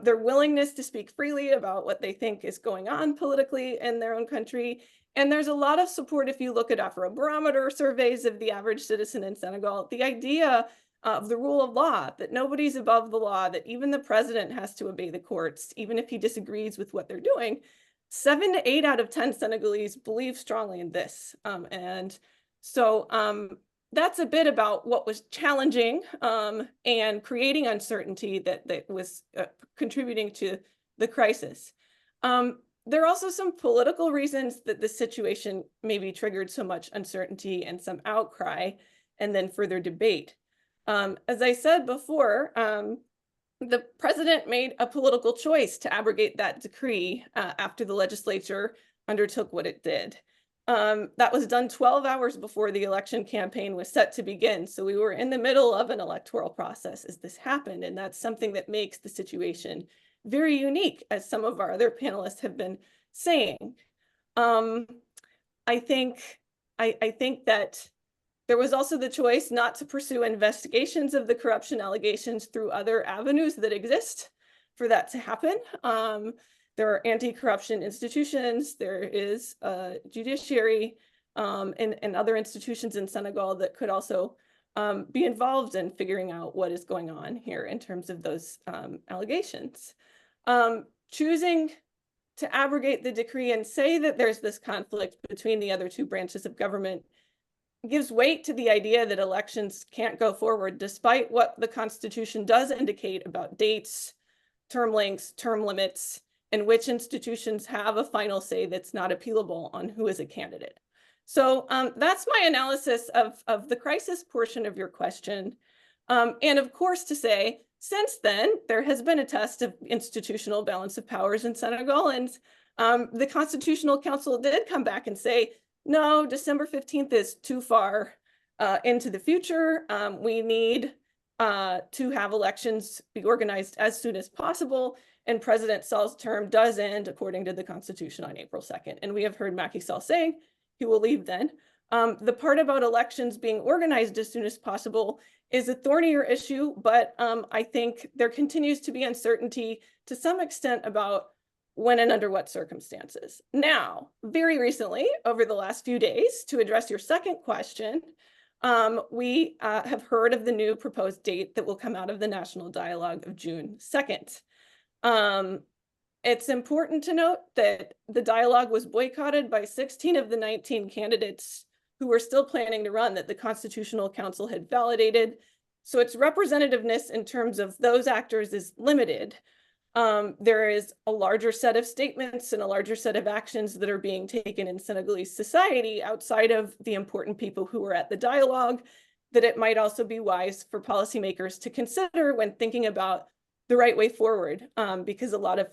their willingness to speak freely about what they think is going on politically in their own country. And there's a lot of support if you look at Afrobarometer surveys of the average citizen in Senegal, the idea of the rule of law, that nobody's above the law, that even the president has to obey the courts, even if he disagrees with what they're doing. 7 to 8 out of 10 Senegalese believe strongly in this. And so that's a bit about what was challenging and creating uncertainty that was contributing to the crisis. There are also some political reasons that the situation maybe triggered so much uncertainty and some outcry and then further debate. As I said before, the president made a political choice to abrogate that decree after the legislature undertook what it did. That was done 12 hours before the election campaign was set to begin. So we were in the middle of an electoral process as this happened. And that's something that makes the situation very unique, as some of our other panelists have been saying. I think that there was also the choice not to pursue investigations of the corruption allegations through other avenues that exist for that to happen. There are anti-corruption institutions, there is a judiciary and other institutions in Senegal that could also be involved in figuring out what is going on here in terms of those allegations. Choosing to abrogate the decree and say that there's this conflict between the other 2 branches of government gives weight to the idea that elections can't go forward, despite what the Constitution does indicate about dates, term lengths, term limits, and which institutions have a final say that's not appealable on who is a candidate. So that's my analysis of the crisis portion of your question. And of course to say, since then, there has been a test of institutional balance of powers in Senegal, and the Constitutional Council did come back and say, no, December 15th is too far into the future. We need to have elections be organized as soon as possible. And President Sall's term does end, according to the Constitution, on April 2nd. And we have heard Macky Sall saying he will leave then. The part about elections being organized as soon as possible is a thornier issue, but I think there continues to be uncertainty to some extent about when and under what circumstances. Now, very recently, over the last few days, to address your second question, we have heard of the new proposed date that will come out of the National Dialogue of June 2nd. It's important to note that the dialogue was boycotted by 16 of the 19 candidates who were still planning to run that the Constitutional Council had validated. So its representativeness in terms of those actors is limited. There is a larger set of statements and a larger set of actions that are being taken in Senegalese society outside of the important people who are at the dialogue that it might also be wise for policymakers to consider when thinking about the right way forward, because a lot of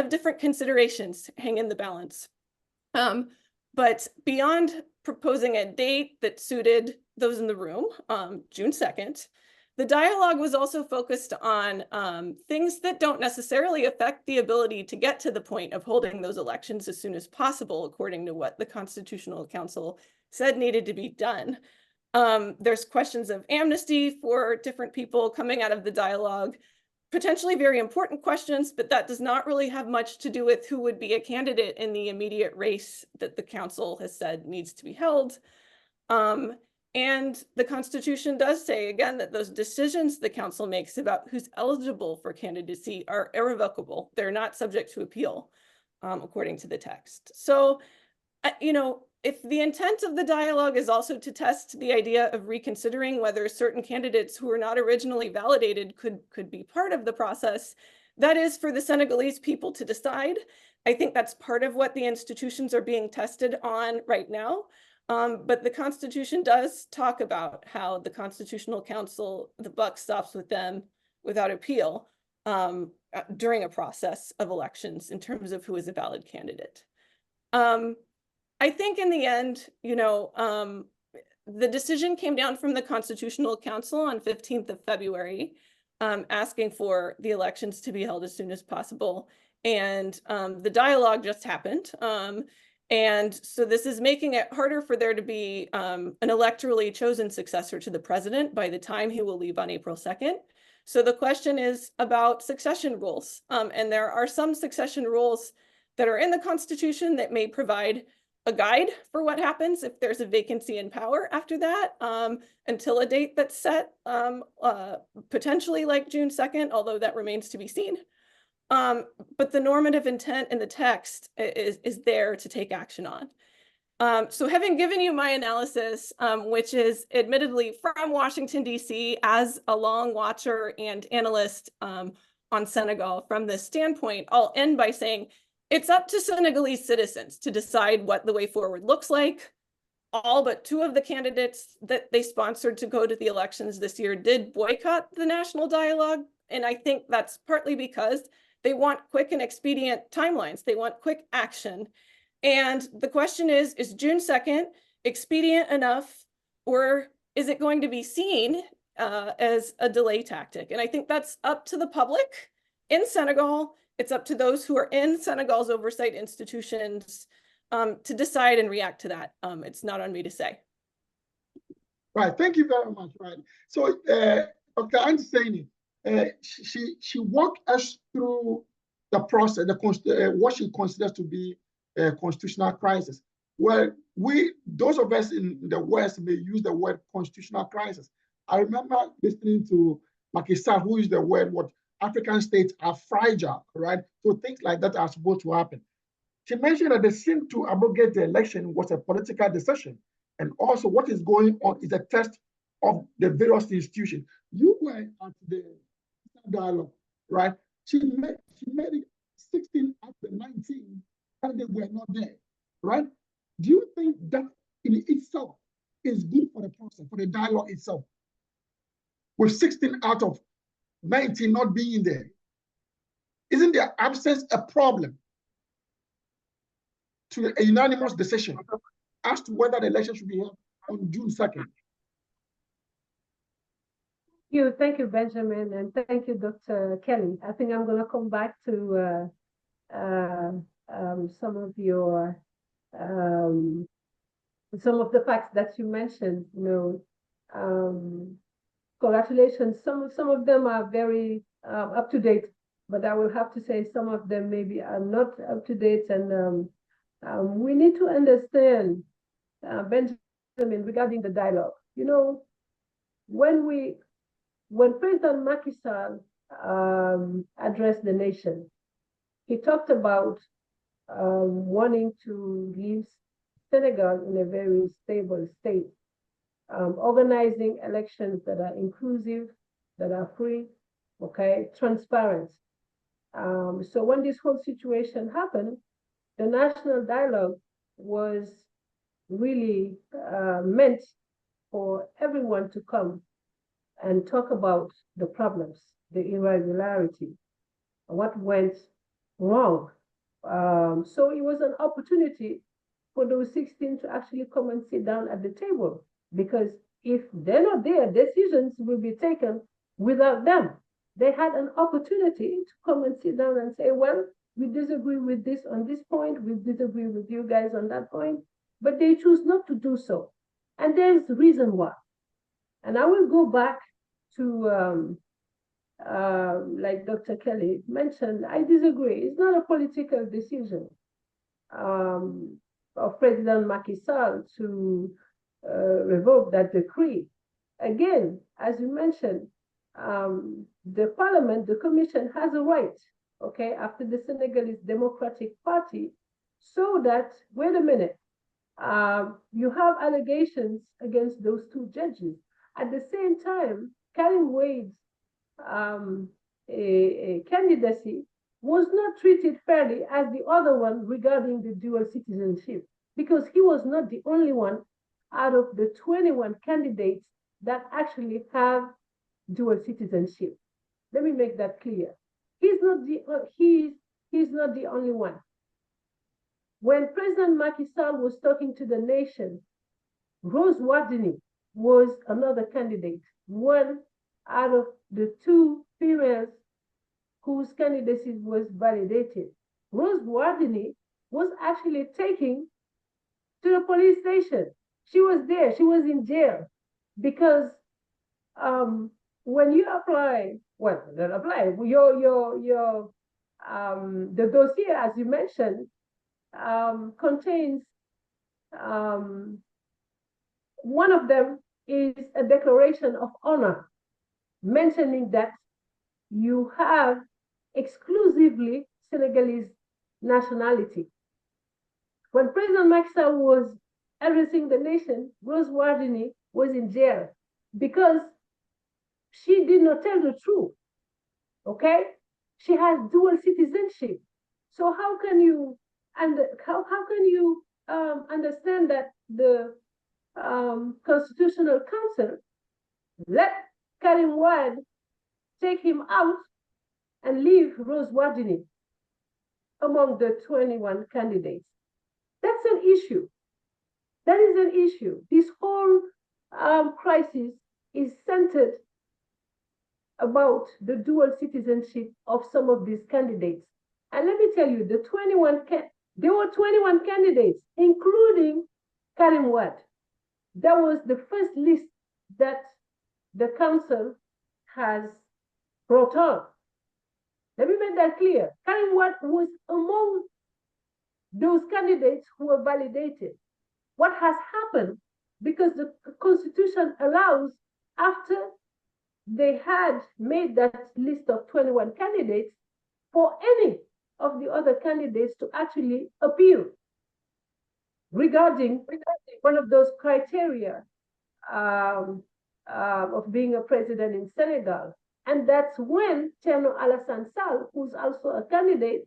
different considerations hang in the balance. But beyond proposing a date that suited those in the room, June 2nd, the dialogue was also focused on things that don't necessarily affect the ability to get to the point of holding those elections as soon as possible, according to what the Constitutional Council said needed to be done. There's questions of amnesty for different people coming out of the dialogue, potentially very important questions, but that does not really have much to do with who would be a candidate in the immediate race that the council has said needs to be held. And the Constitution does say, again, that those decisions the council makes about who's eligible for candidacy are irrevocable. They're not subject to appeal, according to the text. So, you know, if the intent of the dialogue is also to test the idea of reconsidering whether certain candidates who were not originally validated could be part of the process, that is for the Senegalese people to decide. I think that's part of what the institutions are being tested on right now. But the Constitution does talk about how the Constitutional Council, the buck stops with them without appeal during a process of elections in terms of who is a valid candidate. I think in the end, you know, the decision came down from the Constitutional Council on 15th of February, asking for the elections to be held as soon as possible. And the dialogue just happened. And so this is making it harder for there to be an electorally chosen successor to the president by the time he will leave on April 2nd. So the question is about succession rules. And there are some succession rules that are in the Constitution that may provide a guide for what happens if there's a vacancy in power after that, until a date that's set, potentially like June 2nd, although that remains to be seen. But the normative intent in the text is there to take action on. So having given you my analysis, which is admittedly from Washington, D.C., as a long watcher and analyst on Senegal from this standpoint, I'll end by saying it's up to Senegalese citizens to decide what the way forward looks like. All but two of the candidates that they sponsored to go to the elections this year did boycott the national dialogue. And I think that's partly because they want quick and expedient timelines. They want quick action. And the question is June 2nd expedient enough, or is it going to be seen as a delay tactic? And I think that's up to the public in Senegal. It's up to those who are in Senegal's oversight institutions to decide and react to that. It's not on me to say. Right, thank you very much. Right, so Dr. Ansani, she walked us through the process, what she considers to be a constitutional crisis. Well, those of us in the West may use the word constitutional crisis. I remember listening to Macky Sall, who used the word what African states are fragile, right? So things like that are supposed to happen. She mentioned that the decision to abrogate the election was a political decision. And also what is going on is a test of the various institutions. You were at the dialogue, right? She made it 16 out of the 19 and they were not there, right? Do you think that in itself is good for the process, for the dialogue itself? With 16 out of 19 not being there, isn't their absence a problem to a unanimous decision as to whether the election should be held on June 2nd? Thank you, Benjamin, and thank you, Dr. Kelly. I think I'm going to come back to some of your some of the facts that you mentioned. You know, congratulations. Some of them are very up to date, but I will have to say some of them maybe are not up to date, and we need to understand, Benjamin, regarding the dialogue. You know, when President Macky Sall addressed the nation, he talked about wanting to leave Senegal in a very stable state, organizing elections that are inclusive, that are free, okay, transparent. So when this whole situation happened, the national dialogue was really meant for everyone to come and talk about the problems, the irregularity, what went wrong. So it was an opportunity for those 16 to actually come and sit down at the table, because if they're not there, decisions will be taken without them. They had an opportunity to come and sit down and say, well, we disagree with this on this point, we disagree with you guys on that point, but they choose not to do so. And there's a reason why. And I will go back to like Dr. Kelly mentioned, I disagree. It's not a political decision of President Macky Sall to revoke that decree. Again, as you mentioned, the parliament, the commission has a right, okay, after the Senegalese Democratic Party, so that, wait a minute, you have allegations against those two judges. At the same time, Karim Wade's a candidacy was not treated fairly as the other one regarding the dual citizenship, because he was not the only one out of the 21 candidates that actually have dual citizenship. Let me make that clear. He's not the only one. When President Macky Sall was talking to the nation, Rose Wardini was another candidate, one out of the two females whose candidacy was validated. Rose Wardini was actually taken to the police station. She was there, she was in jail, because when you apply, well, not apply, the dossier, as you mentioned, contains one of them is a declaration of honor, mentioning that you have exclusively Senegalese nationality. When President Macky Sall was addressing the nation, Rose Wardini was in jail because she did not tell the truth, okay? She has dual citizenship. So how can you, and how can you understand that the Constitutional Council let Karim Wade take him out and leave Rose Wardini among the 21 candidates? That's an issue. That is an issue. This whole crisis is centered about the dual citizenship of some of these candidates. And let me tell you, there were 21 candidates, including Karim Wade. That was the first list that the council has brought on. Let me make that clear. Karim Wade was among those candidates who were validated. What has happened, because the Constitution allows, after they had made that list of 21 candidates, for any of the other candidates to actually appeal regarding one of those criteria of being a president in Senegal. And that's when Thierno Alassane Sall, who's also a candidate,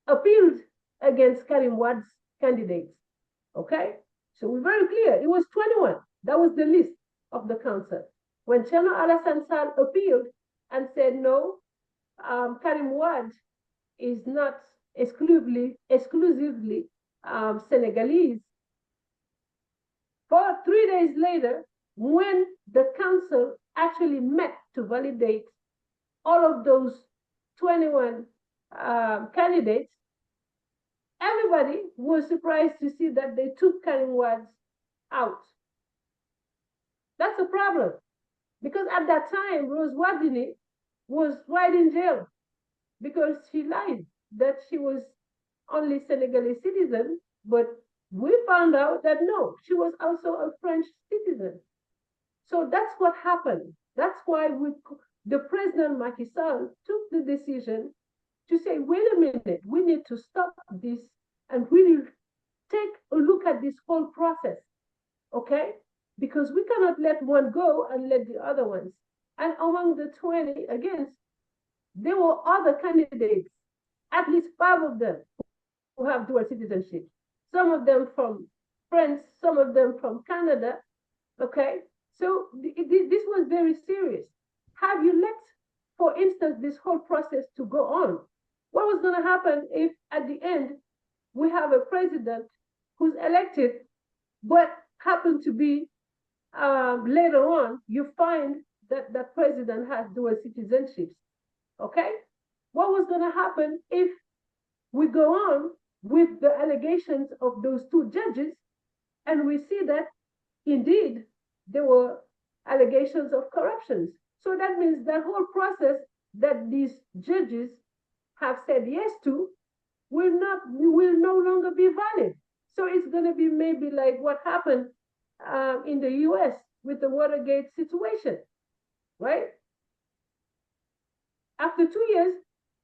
appealed against Karim Wade's candidates. Okay? So we're very clear. It was 21. That was the list of the council. When Thierno Alassane Sall appealed and said, no, Karim Wade is not exclusively Senegalese, 3 days later, when the council actually met to validate all of those 21 candidates, everybody was surprised to see that they took Karim Wade out. That's a problem, because at that time, Rose Wardini was right in jail because she lied that she was only Senegalese citizen, but we found out that no, she was also a French citizen. So that's what happened. That's why the President Macky Sall took the decision to say, wait a minute, we need to stop this and really take a look at this whole process, okay? Because we cannot let one go and let the other ones. And among the 20 against, there were other candidates at least 5 of them who have dual citizenship. Some of them from France, some of them from Canada, okay? So this was very serious. Have you let, for instance, this whole process to go on? What was gonna happen if at the end we have a president who's elected, but happened to be later on, you find that that president has dual citizenships, okay? What was gonna happen if we go on with the allegations of those 2 judges and we see that indeed there were allegations of corruptions? So that means that whole process that these judges have said yes to will no longer be valid. So it's going to be maybe like what happened in the US with the Watergate situation, right? After 2 years,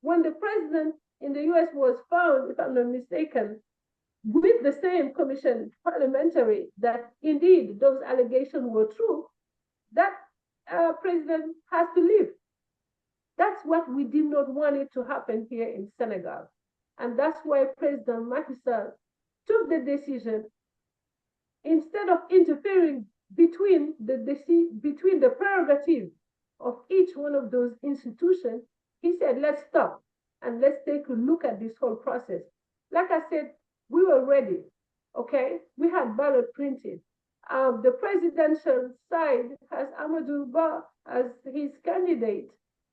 when the president in the US was found, if I'm not mistaken, with the same commission parliamentary that indeed those allegations were true, that president has to leave. That's what we did not want it to happen here in Senegal. And that's why President Macky Sall took the decision, instead of interfering between the prerogative of each one of those institutions, he said, let's stop and let's take a look at this whole process. Like I said, we were ready, okay? We had ballot printed. The presidential side has Amadou Ba as his candidate,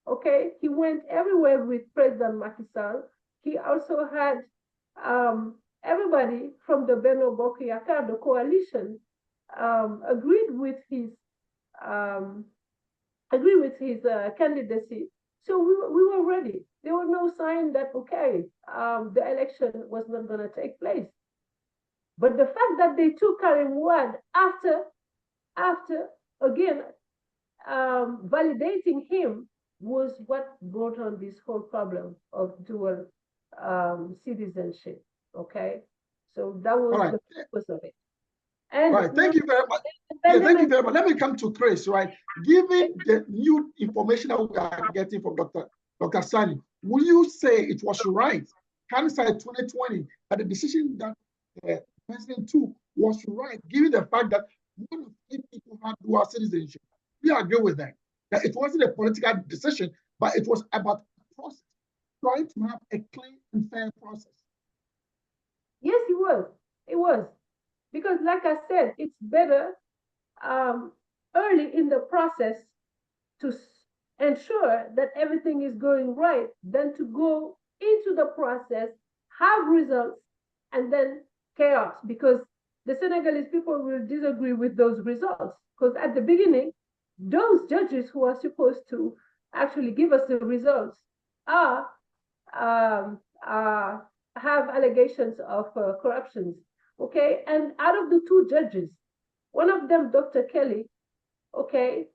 okay? He went everywhere with President Macky Sall. He also had everybody from the Benno Bokk Yakaar, the coalition, agreed with his candidacy. So we were ready. There was no sign that, okay, the election was not going to take place. But the fact that they took Karim Wade after again, validating him was what brought on this whole problem of dual citizenship, okay? So that was right. the purpose of it. And right, thank you very much. Yeah, thank you very much. Let me come to Chris, right? Given the new information that we are getting from Dr. Sani, will you say it was right, hindsight 2020, that the decision that the president took was right, given the fact that one of 8 people had dual citizenship? We agree with that. That it wasn't a political decision, but it was about the process, trying to have a clean and fair process. Yes, it was. It was. Because like I said, it's better early in the process to ensure that everything is going right than to go into the process, have results, and then chaos, because the Senegalese people will disagree with those results. Because at the beginning, those judges who are supposed to actually give us the results have allegations of corruptions, okay? And out of the 2 judges, one of them, Dr. Kelly, okay,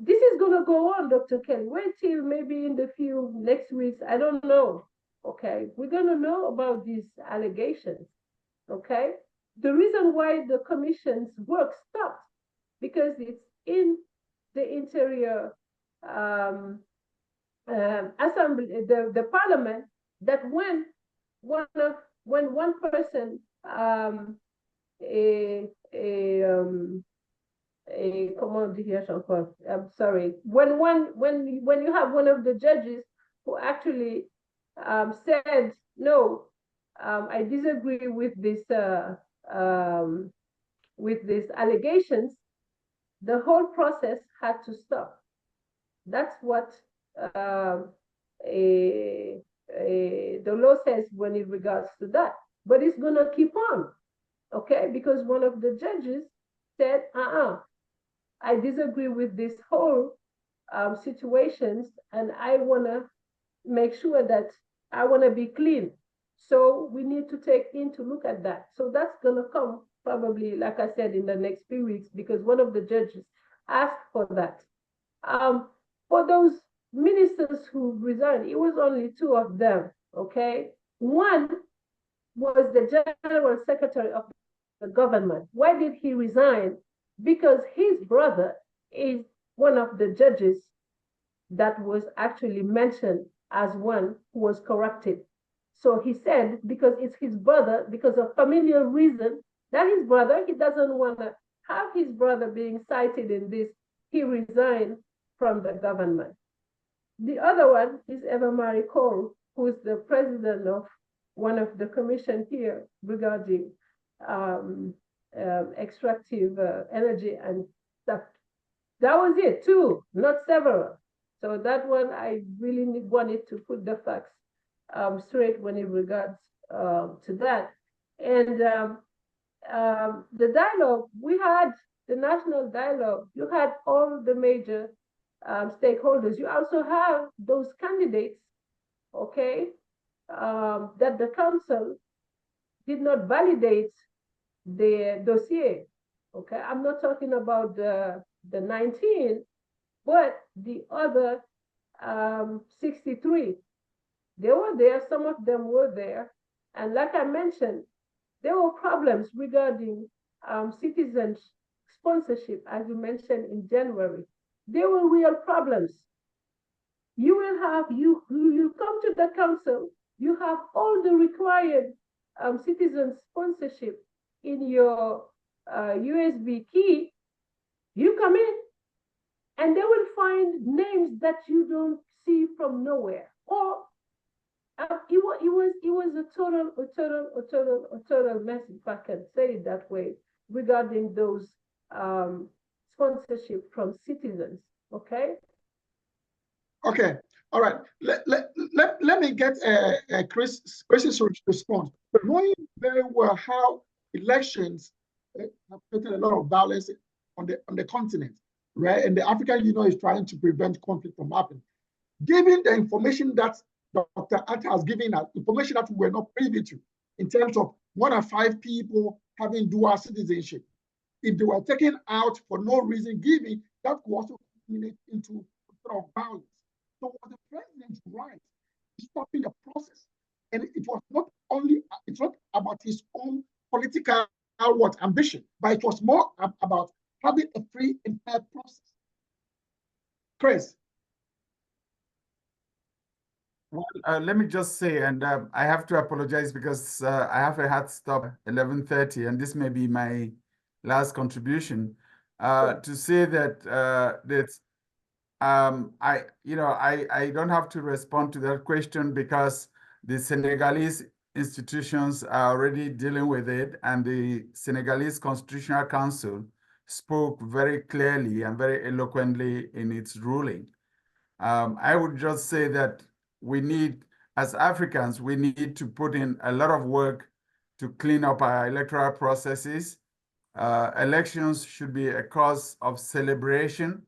this is gonna go on, Dr. Kelly. Wait till maybe in the few next weeks, I don't know, okay? We're gonna know about these allegations, okay? The reason why the commission's work stopped, because it's in the interior assembly, the parliament, that when one person I'm sorry, when you have one of the judges who actually said no, I disagree with these allegations, the whole process had to stop. That's what the law says when it regards to that. But it's going to keep on, okay? Because one of the judges said, I disagree with this whole situations, and I want to make sure that I want to be clean. So we need to take in to look at that. So that's going to come probably, like I said, in the next few weeks, because one of the judges asked for that. For those ministers who resigned, it was only 2 of them, okay? One was the general secretary of the government. Why did he resign? Because his brother is one of the judges that was actually mentioned as one who was corrupted. So he said, because it's his brother, because of familial reason, that his brother, he doesn't want to have his brother being cited in this. He resigned from the government. The other one is Eva Marie Cole, who is the president of one of the commission here regarding extractive energy and stuff. That was it, two, not several. So that one, I really wanted to put the facts straight when it regards to that. And the dialogue, we had the national dialogue, you had all the major stakeholders. You also have those candidates, okay, that the council did not validate the dossier, okay? I'm not talking about the 19, but the other 63. They were there, some of them were there. And like I mentioned, there were problems regarding citizens sponsorship, as you mentioned in January. There were real problems. You will have, you come to the council, you have all the required citizen sponsorship in your USB key, you come in and they will find names that you don't see from nowhere. Or it was a total mess, if I can say it that way, regarding those sponsorship from citizens. Okay. Okay. All right. Let me get Chris's response. But knowing very well how elections have created a lot of violence on the continent, right? And the African Union is trying to prevent conflict from happening. Given the information that Dr. Atta has given us, information that we were not privy to, in terms of 1 or 5 people having dual citizenship, if they were taken out for no reason given, that could also culminate into sort of violence. So was the president's right stopping the process? And it was not only, it's not about his own political ambition, but it was more about having a free and fair process. Chris. Well, let me just say, and I have to apologize because I have a hard stop 11:30, and this may be my last contribution to say that I don't have to respond to that question because the Senegalese institutions are already dealing with it, and the Senegalese Constitutional Council spoke very clearly and very eloquently in its ruling. I would just say that we need, as Africans, we need to put in a lot of work to clean up our electoral processes. Elections should be a cause of celebration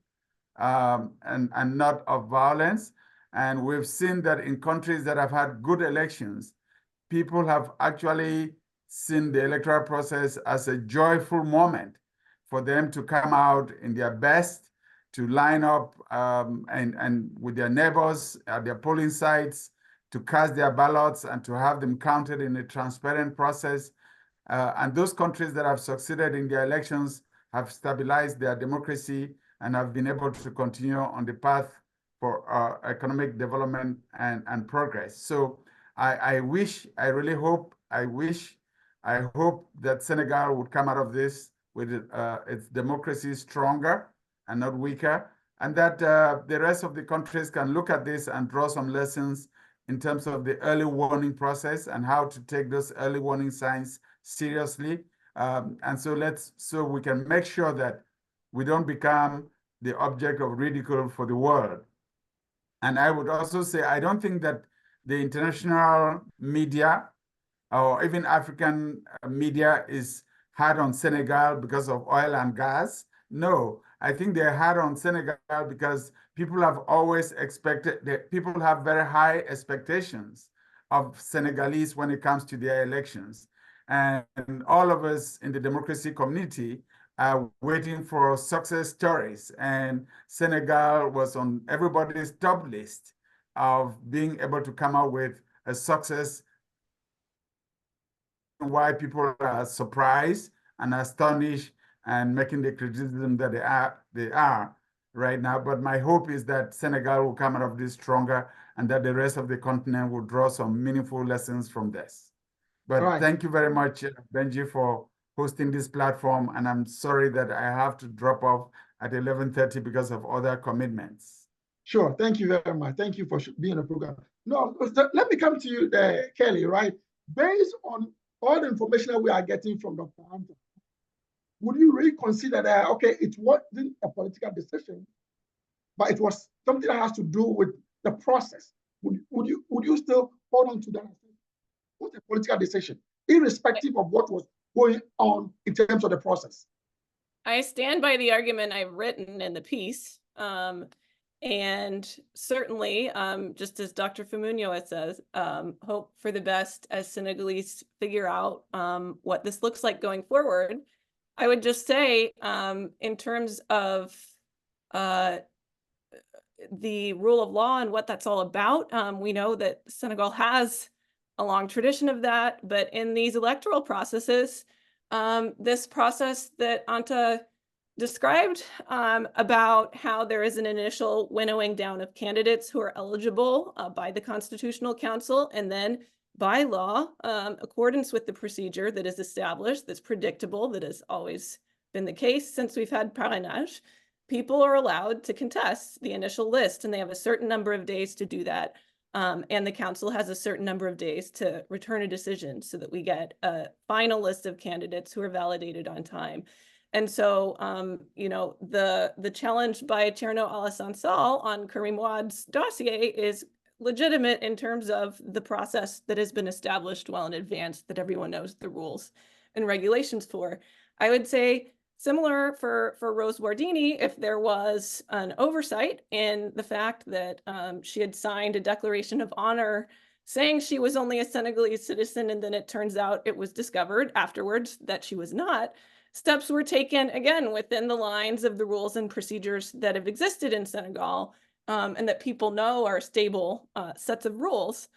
and not of violence. And we've seen that in countries that have had good elections, people have actually seen the electoral process as a joyful moment for them to come out in their best, to line up and with their neighbors at their polling sites, to cast their ballots and to have them counted in a transparent process. And those countries that have succeeded in their elections have stabilized their democracy and have been able to continue on the path for economic development and progress. So I really hope that Senegal would come out of this with its democracy stronger and not weaker, and that the rest of the countries can look at this and draw some lessons in terms of the early warning process and how to take those early warning signs seriously. And so we can make sure that we don't become the object of ridicule for the world. And I would also say, I don't think that the international media or even African media is hard on Senegal because of oil and gas. No, I think they're hard on Senegal because people have always expected, people have very high expectations of Senegalese when it comes to their elections. And all of us in the democracy community are waiting for success stories. And Senegal was on everybody's top list of being able to come out with a success. Why people are surprised and astonished and making the criticism that they are right now. But my hope is that Senegal will come out of this stronger and that the rest of the continent will draw some meaningful lessons from this. But Right. thank you very much, Benji, for hosting this platform. And I'm sorry that I have to drop off at 11:30 because of other commitments. Sure. Thank you very much. Thank you for being on the program. No, let me come to you, Kelly, right? Based on all the information that we are getting from Dr. Hunter, would you really consider that, okay, it wasn't a political decision, but it was something that has to do with the process? Would you still hold on to that? It was a political decision, irrespective of what was going on in terms of the process. I stand by the argument I've written in the piece. And certainly, just as Dr. Famunyo says, hope for the best as Senegalese figure out what this looks like going forward. I would just say, in terms of the rule of law and what that's all about, we know that Senegal has a long tradition of that, but in these electoral processes, this process that Anta described about how there is an initial winnowing down of candidates who are eligible by the Constitutional Council, and then by law, accordance with the procedure that is established, that's predictable, that has always been the case since we've had parrainage, people are allowed to contest the initial list, and they have a certain number of days to do that. And the council has a certain number of days to return a decision so that we get a final list of candidates who are validated on time. And so, you know, the challenge by Cherno Alassane Sall on Karim Wad's dossier is legitimate in terms of the process that has been established well in advance, that everyone knows the rules and regulations for. I would say similar for Rose Wardini, if there was an oversight in the fact that she had signed a declaration of honor saying she was only a Senegalese citizen, and then it turns out it was discovered afterwards that she was not. Steps were taken, again, within the lines of the rules and procedures that have existed in Senegal, and that people know are stable sets of rules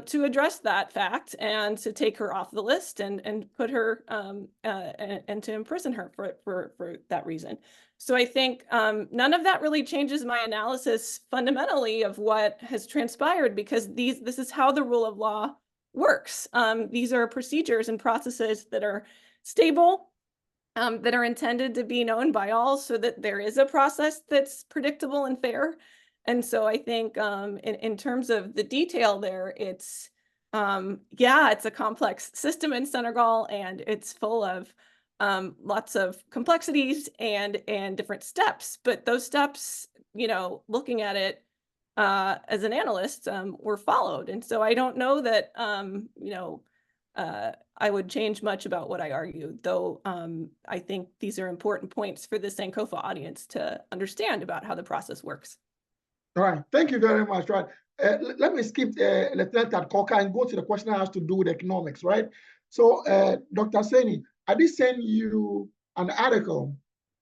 to address that fact and to take her off the list and put her and to imprison her for that reason. So I think none of that really changes my analysis fundamentally of what has transpired, because this is how the rule of law works. These are procedures and processes that are stable, that are intended to be known by all, so that there is a process that's predictable and fair. And so I think in terms of the detail there, it's, yeah, it's a complex system in Senegal, and it's full of lots of complexities and different steps. But those steps, you know, looking at it as an analyst, were followed. And so I don't know that, you know, I would change much about what I argued, though I think these are important points for the Sankofa audience to understand about how the process works. All right, thank you very much. Right, let me skip Lieutenant Tadkoka and go to the question that has to do with economics, right? So, Dr. Seni, I did send you an article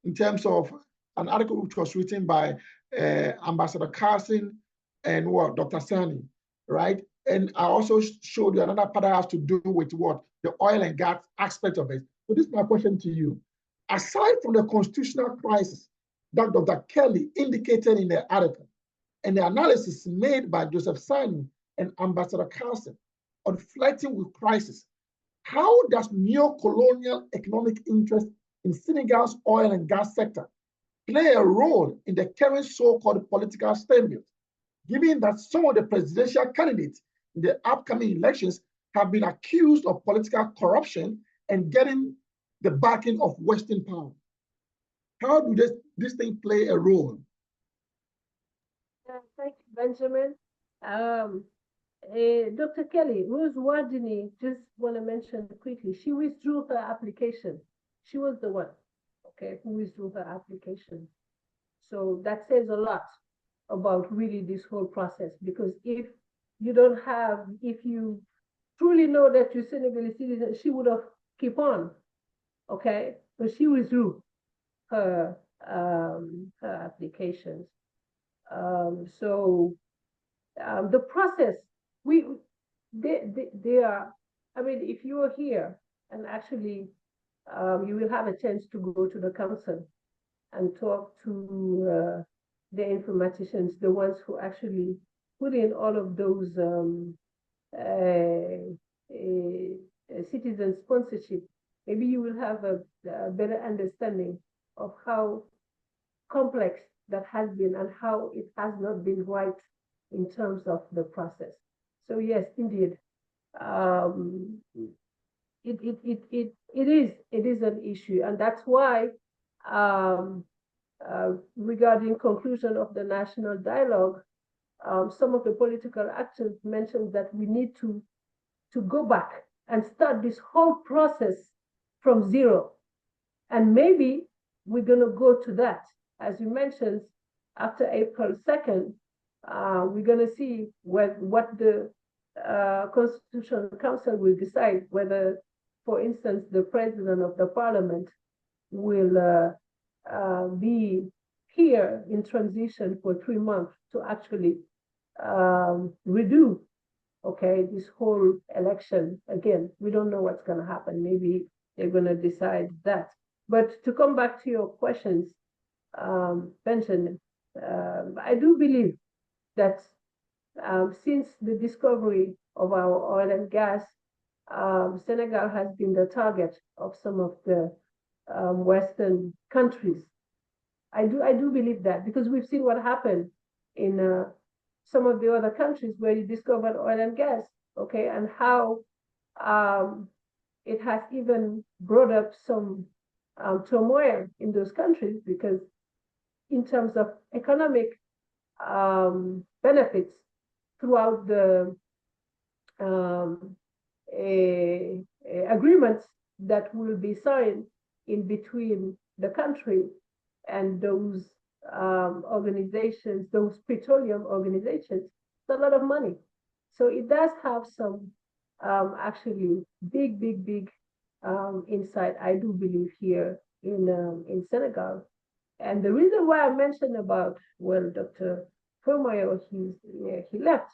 in terms of an article which was written by Ambassador Carson and Dr. Sani, right? And I also showed you another part that has to do with what? The oil and gas aspect of it. So this is my question to you. Aside from the constitutional crisis that Dr. Kelly indicated in the article, and the analysis made by Joseph Sani and Ambassador Carson on flirting with crisis, how does neo-colonial economic interest in Senegal's oil and gas sector play a role in the current so-called political stalemate, given that some of the presidential candidates in the upcoming elections have been accused of political corruption and getting the backing of Western power? How do this thing play a role? Thank you, Benjamin. Dr. Kelly, Rose Wardini, just want to mention quickly, she withdrew her application. She was the one, okay, who withdrew her application. So that says a lot about really this whole process, because if you truly know that you're Senegalese citizen, she would have kept on, okay? But she withdrew her applications. The process, they are, I mean, if you are here and actually you will have a chance to go to the council and talk to the informaticians, the ones who put in all of those citizen sponsorship, maybe you will have a better understanding of how complex that has been and how it has not been right in terms of the process. So yes, indeed, it is an issue, and that's why regarding conclusion of the national dialogue, some of the political actors mentioned that we need to go back and start this whole process from zero. And maybe we're going to go to that. As you mentioned, after April 2nd, we're going to see what the Constitutional Council will decide, whether, for instance, the president of the parliament will be here in transition for 3 months to actually redo, okay, this whole election. Again, we don't know what's going to happen. Maybe they're going to decide that. But to come back to your questions, Benjamin, I do believe that since the discovery of our oil and gas, Senegal has been the target of some of the Western countries. I do believe that, because we've seen what happened in some of the other countries where you discovered oil and gas, okay, and how it has even brought up some turmoil in those countries, because in terms of economic benefits throughout the agreements that will be signed in between the country and those organizations, those petroleum organizations, it's a lot of money. So it does have some actually big insight, I do believe, here in Senegal. And the reason why I mentioned about, well, Dr. Firmayo, he left.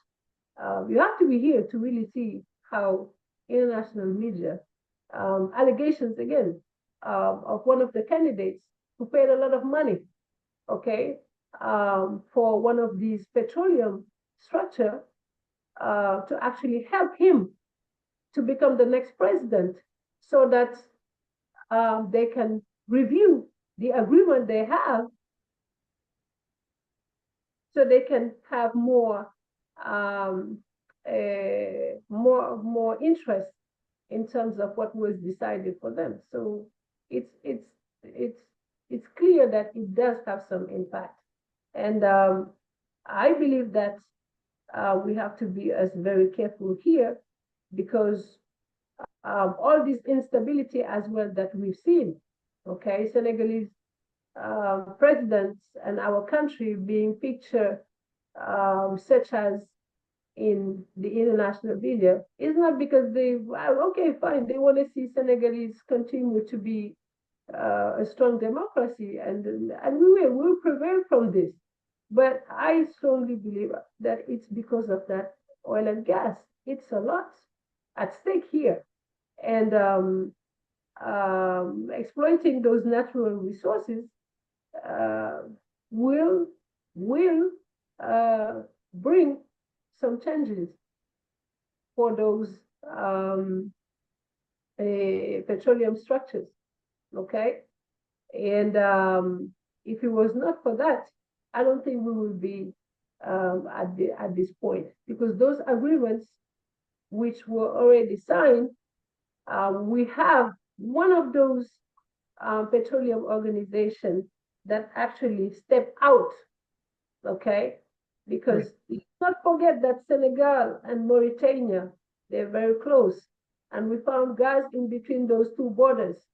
You have to be here to really see how international media, allegations again, of one of the candidates who paid a lot of money, okay, for one of these petroleum structure to actually help him to become the next president, so that they can review the agreement they have, so they can have more interest in terms of what was decided for them. So it's clear that it does have some impact, and I believe that we have to be as very careful here, because all this instability as well that we've seen, okay, Senegalese presidents and our country being pictured such as in the international media, is not because they, okay, fine, they want to see Senegalese continue to be a strong democracy, and we will prevail from this. But I strongly believe that it's because of that oil and gas. It's a lot at stake here, and exploiting those natural resources will bring some changes for those petroleum structures, okay? And if it was not for that, I don't think we will be at this point, because those agreements which were already signed, we have one of those petroleum organizations that actually stepped out, okay? Because let's not forget that Senegal and Mauritania, they're very close, and we found gas in between those two borders.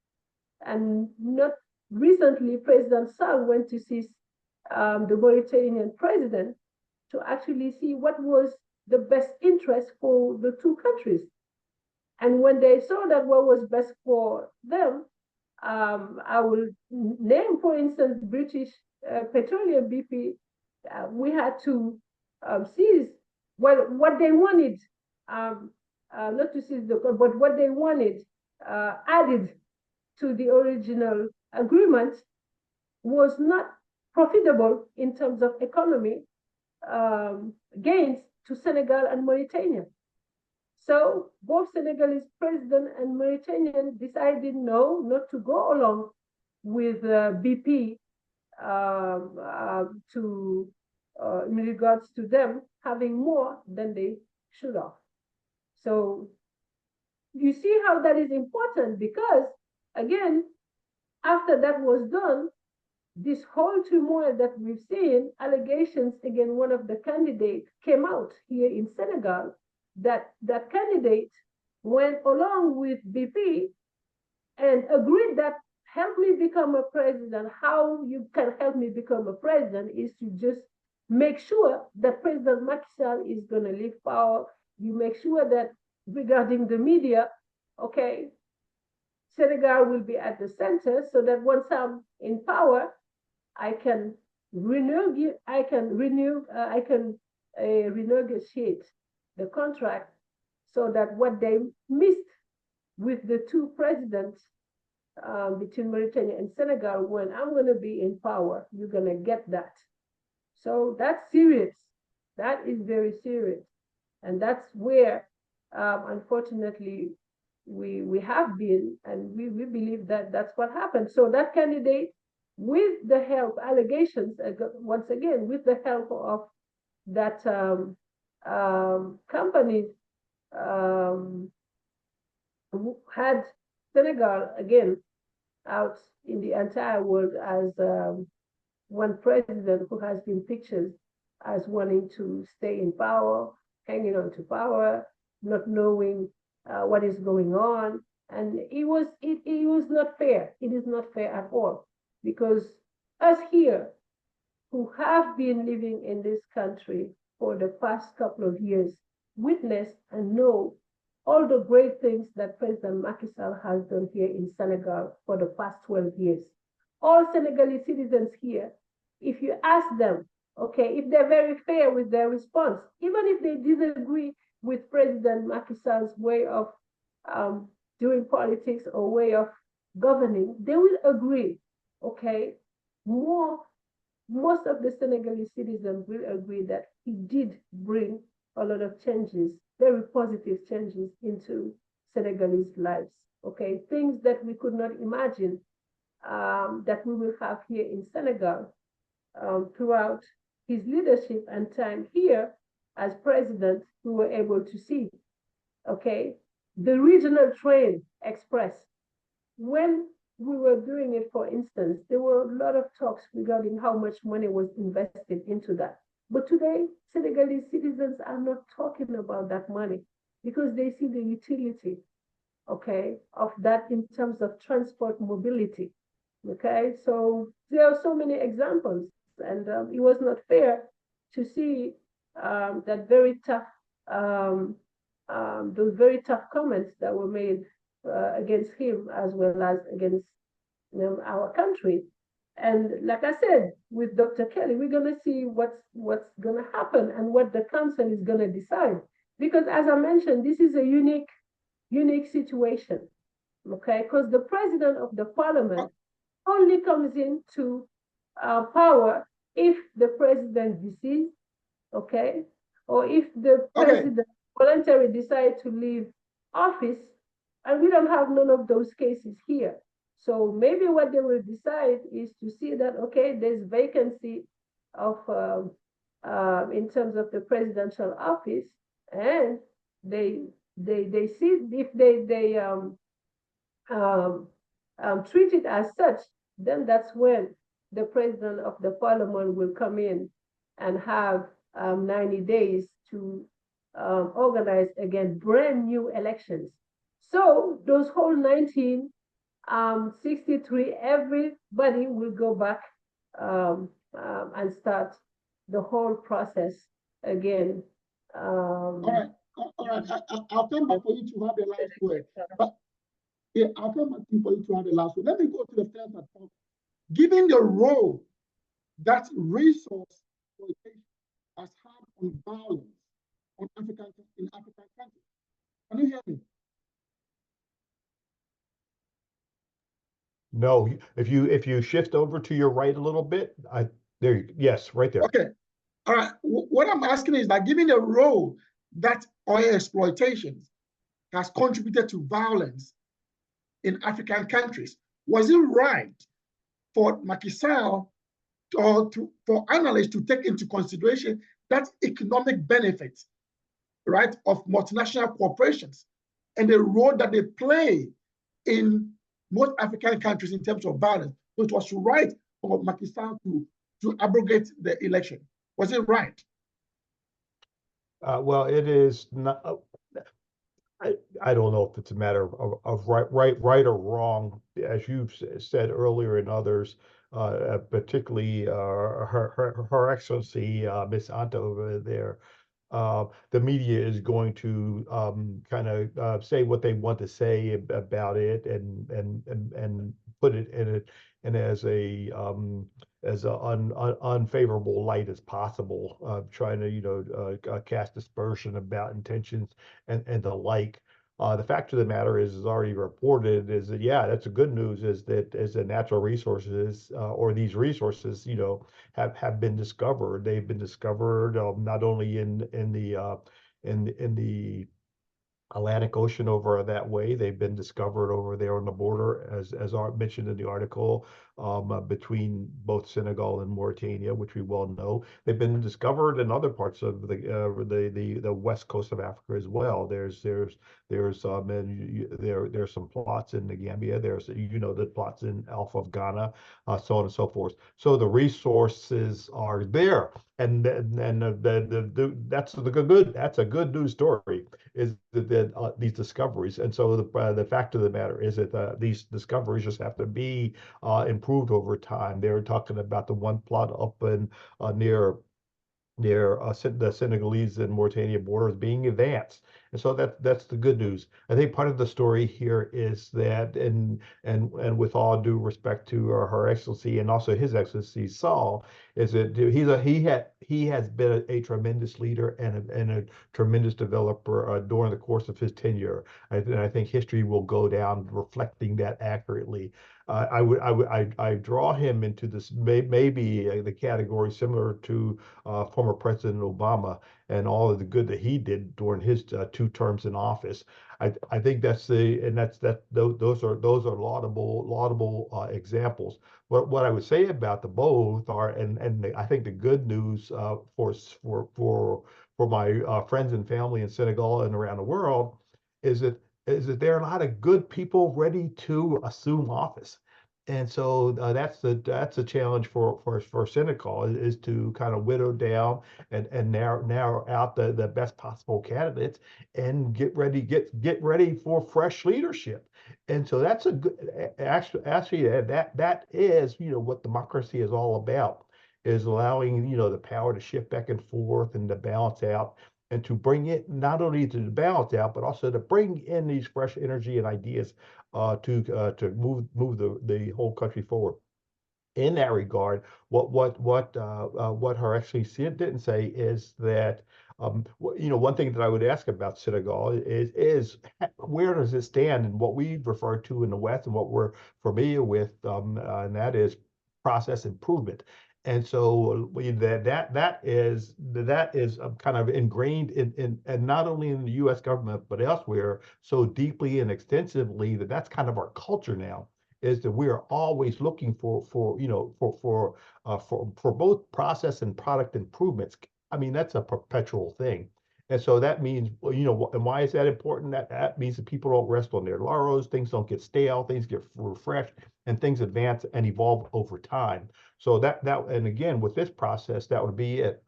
And not recently, President Sall went to see the Mauritanian president to actually see what was the best interest for the two countries. And when they saw that what was best for them, I will name, for instance, British Petroleum, BP. We had to seize what they wanted, not to seize but what they wanted added to the original agreement was not profitable in terms of economy gains to Senegal and Mauritania. So both Senegalese president and Mauritanian decided no, not to go along with BP in regards to them having more than they should have. So you see how that is important, because again, after that was done, this whole turmoil that we've seen, allegations against one of the candidates came out here in Senegal, that that candidate went along with BP and agreed that help me become a president. How you can help me become a president is to just make sure that President Macky Sall is going to leave power. You make sure that regarding the media, okay, Senegal will be at the center, so that once I'm in power, I can renegotiate the contract, so that what they missed with the two presidents between Mauritania and Senegal, when I'm going to be in power, you're going to get that. So that's serious. That is very serious. And that's where, unfortunately, we have been, and we believe that that's what happened. So that candidate, with the help, allegations, once again, with the help of that companies, had Senegal again out in the entire world as one president who has been pictured as wanting to stay in power, hanging on to power, not knowing what is going on. And it was not fair. It is not fair at all, because us here who have been living in this country for the past couple of years witness and know all the great things that President Macky Sall has done here in Senegal for the past 12 years. All Senegalese citizens here, if you ask them, okay, if they're very fair with their response, even if they disagree with President Macky Sall's way of doing politics or way of governing, they will agree, okay? Most of the Senegalese citizens will agree that he did bring a lot of changes, very positive changes into Senegalese lives, okay? Things that we could not imagine that we will have here in Senegal throughout his leadership and time here as president, we were able to see, okay? The regional train express, when we were doing it, for instance, there were a lot of talks regarding how much money was invested into that. But today, Senegalese citizens are not talking about that money, because they see the utility, okay, of that in terms of transport mobility, okay? So there are so many examples, and it was not fair to see that very tough, those very tough comments that were made against him as well as against our country. And like I said, with Dr. Kelly, we're going to see what's going to happen and what the council is going to decide. Because as I mentioned, this is a unique situation, okay? Because the president of the parliament only comes into power if the president deceased, okay? Or if the president voluntarily decides to leave office, and we don't have none of those cases here. So maybe what they will decide is to see that, okay, there's vacancy of in terms of the presidential office, and they see if they treat it as such, then that's when the president of the parliament will come in and have 90 days to organize again brand new elections. So those whole 1963, everybody will go back and start the whole process again. All right. I'll come back for you to have the last word. But yeah, I'll come back for you to have the last word. Let me go to the first part. Given the role that resource exploitation has had on violence in African countries. Can you hear me? No, if you shift over to your right a little bit, yes, right there. Okay. All right, what I'm asking is that given the role that oil exploitation has contributed to violence in African countries, was it right for Macky Sall or for analysts to take into consideration that economic benefit, right, of multinational corporations and the role that they play in most African countries in terms of violence? So it was right for Macky Sall to abrogate the election. Was it right? Well, it is not. I don't know if it's a matter of right or wrong, as you've said earlier and others, particularly Her Excellency Miss Anta over there. The media is going to kind of say what they want to say about it and put it in it and as a unfavorable light as possible, trying to cast dispersion about intentions and the like. The fact of the matter is already reported is that, yeah, that's a good news, is that as the natural resources or these resources, have been discovered. They've been discovered not only in the Atlantic Ocean over that way. They've been discovered over there on the border, as mentioned in the article, between both Senegal and Mauritania, which we well know. They've been discovered in other parts of the west coast of Africa as well. There's some plots in the Gambia. There's the plots in Alpha of Ghana, so on and so forth. So the resources are there, and that's a good news story, is that these discoveries. And so the fact of the matter is that these discoveries just have to be improved over time. They're talking about the one plot up in near the Senegalese and Mauritania borders being advanced. And so that's the good news. I think part of the story here is that, and with all due respect to Her Excellency and also His Excellency Saul, is that he has been a tremendous leader and a tremendous developer during the course of his tenure. And I think history will go down reflecting that accurately. I draw him into this maybe the category similar to former President Obama and all of the good that he did during his 2 terms in office. I think those are laudable examples. What I would say about the both are, and I think the good news for my friends and family in Senegal and around the world is that there are a lot of good people ready to assume office. And so that's a challenge for Senegal, is to kind of whittle down and narrow out the best possible candidates and get ready for fresh leadership. And so that's a good, actually that is what democracy is all about, is allowing the power to shift back and forth and to balance out, and to bring it not only to balance out, but also to bring in these fresh energy and ideas to move the whole country forward. In that regard, what Her Excellency didn't say is that one thing that I would ask about Senegal is where does it stand in what we refer to in the West and what we're familiar with, and that is process improvement. And so that is kind of ingrained in and not only in the U.S. government but elsewhere so deeply and extensively that that's kind of our culture now, is that we are always looking for both process and product improvements. I mean, that's a perpetual thing. And so that means, and why is that important? That means that people don't rest on their laurels, things don't get stale, things get refreshed, and things advance and evolve over time. So and again, with this process, that would be it.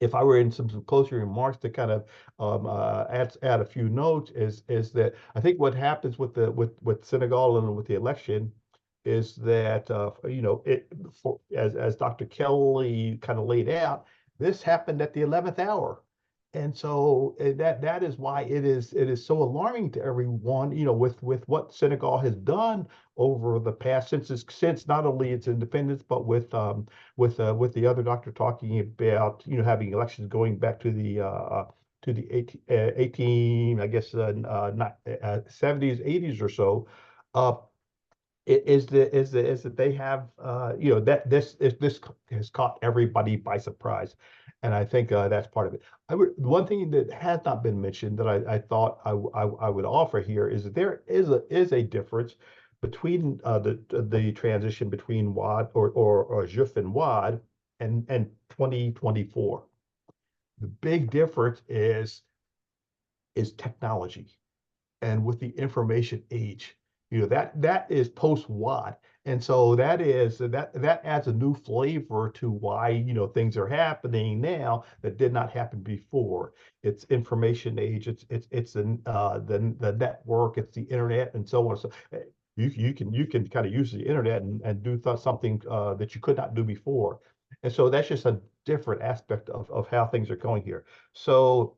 If I were in some closing remarks to kind of add a few notes, is that I think what happens with Senegal and with the election is that as Dr. Kelly kind of laid out, this happened at the 11th hour. And so that is why it is so alarming to everyone, with what Senegal has done over the past, since not only its independence, but with the other doctor talking about having elections going back to the 18, I guess, not 70s, 80s or so. Is that they have that this has caught everybody by surprise. And I think that's part of it. One thing that has not been mentioned that I thought I would offer here is that there is a difference between the transition between WAD or JUF and WAD and 2024. The big difference is technology. And with the information age, that is post WAD. And so that adds a new flavor to why, things are happening now that did not happen before. It's information age, it's the network, it's the internet, and so on. So you can kind of use the internet and do something that you could not do before. And so that's just a different aspect of how things are going here. So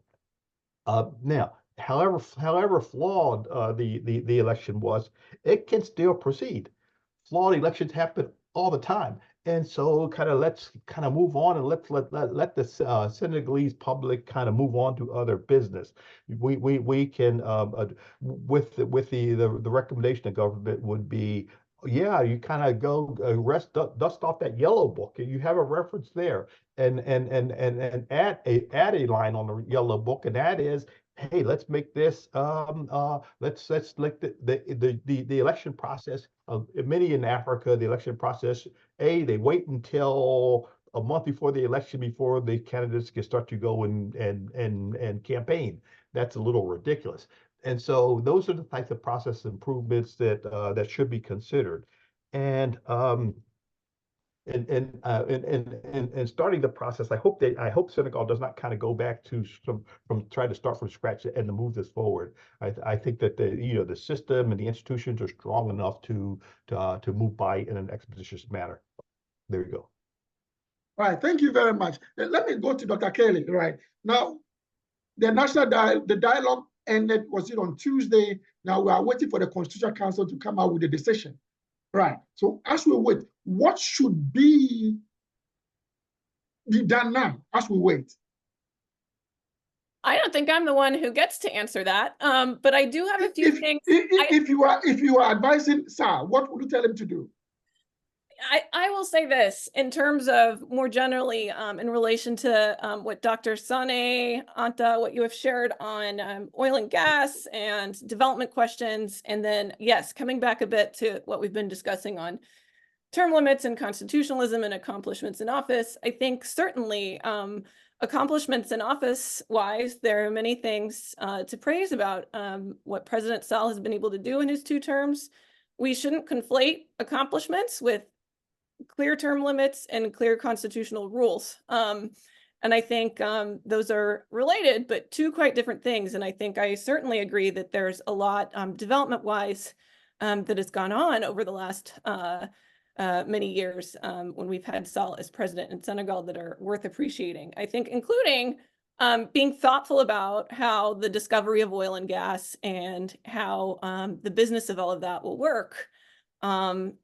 now, however flawed the election was, it can still proceed. Flawed elections happen all the time, and so let's move on and let the Senegalese public kind of move on to other business. We can with the recommendation of government would be, yeah, you kind of go dust off that yellow book. You have a reference there, and add a line on the yellow book, and that is, hey, let's make this let's like the election process of many in Africa, the election process, they wait until a month before the election before the candidates can start to go and campaign. That's a little ridiculous. And so those are the types of process improvements that should be considered. And starting the process, I hope Senegal does not kind of go back to from trying to start from scratch and to move this forward. I think that the system and the institutions are strong enough to move by in an expeditious manner. There you go. All right, thank you very much. Let me go to Dr. Kelly. Right now, the dialogue ended, was it on Tuesday? Now we are waiting for the Constitutional Council to come out with a decision. Right. So as we wait, what should be done now as we wait? I don't think I'm the one who gets to answer that, but I do have a few things. If you are advising Sir, what would you tell him to do? I will say this in terms of more generally in relation to what Dr. Sane, Anta, what you have shared on oil and gas and development questions. And then, yes, coming back a bit to what we've been discussing on term limits and constitutionalism and accomplishments in office. I think certainly accomplishments in office wise, there are many things to praise about what President Sall has been able to do in his 2 terms. We shouldn't conflate accomplishments with clear term limits and clear constitutional rules. And I think those are related, but 2 quite different things. And I think I certainly agree that there's a lot development-wise that has gone on over the last many years when we've had Sall as president in Senegal that are worth appreciating. I think including being thoughtful about how the discovery of oil and gas and how the business of all of that will work. In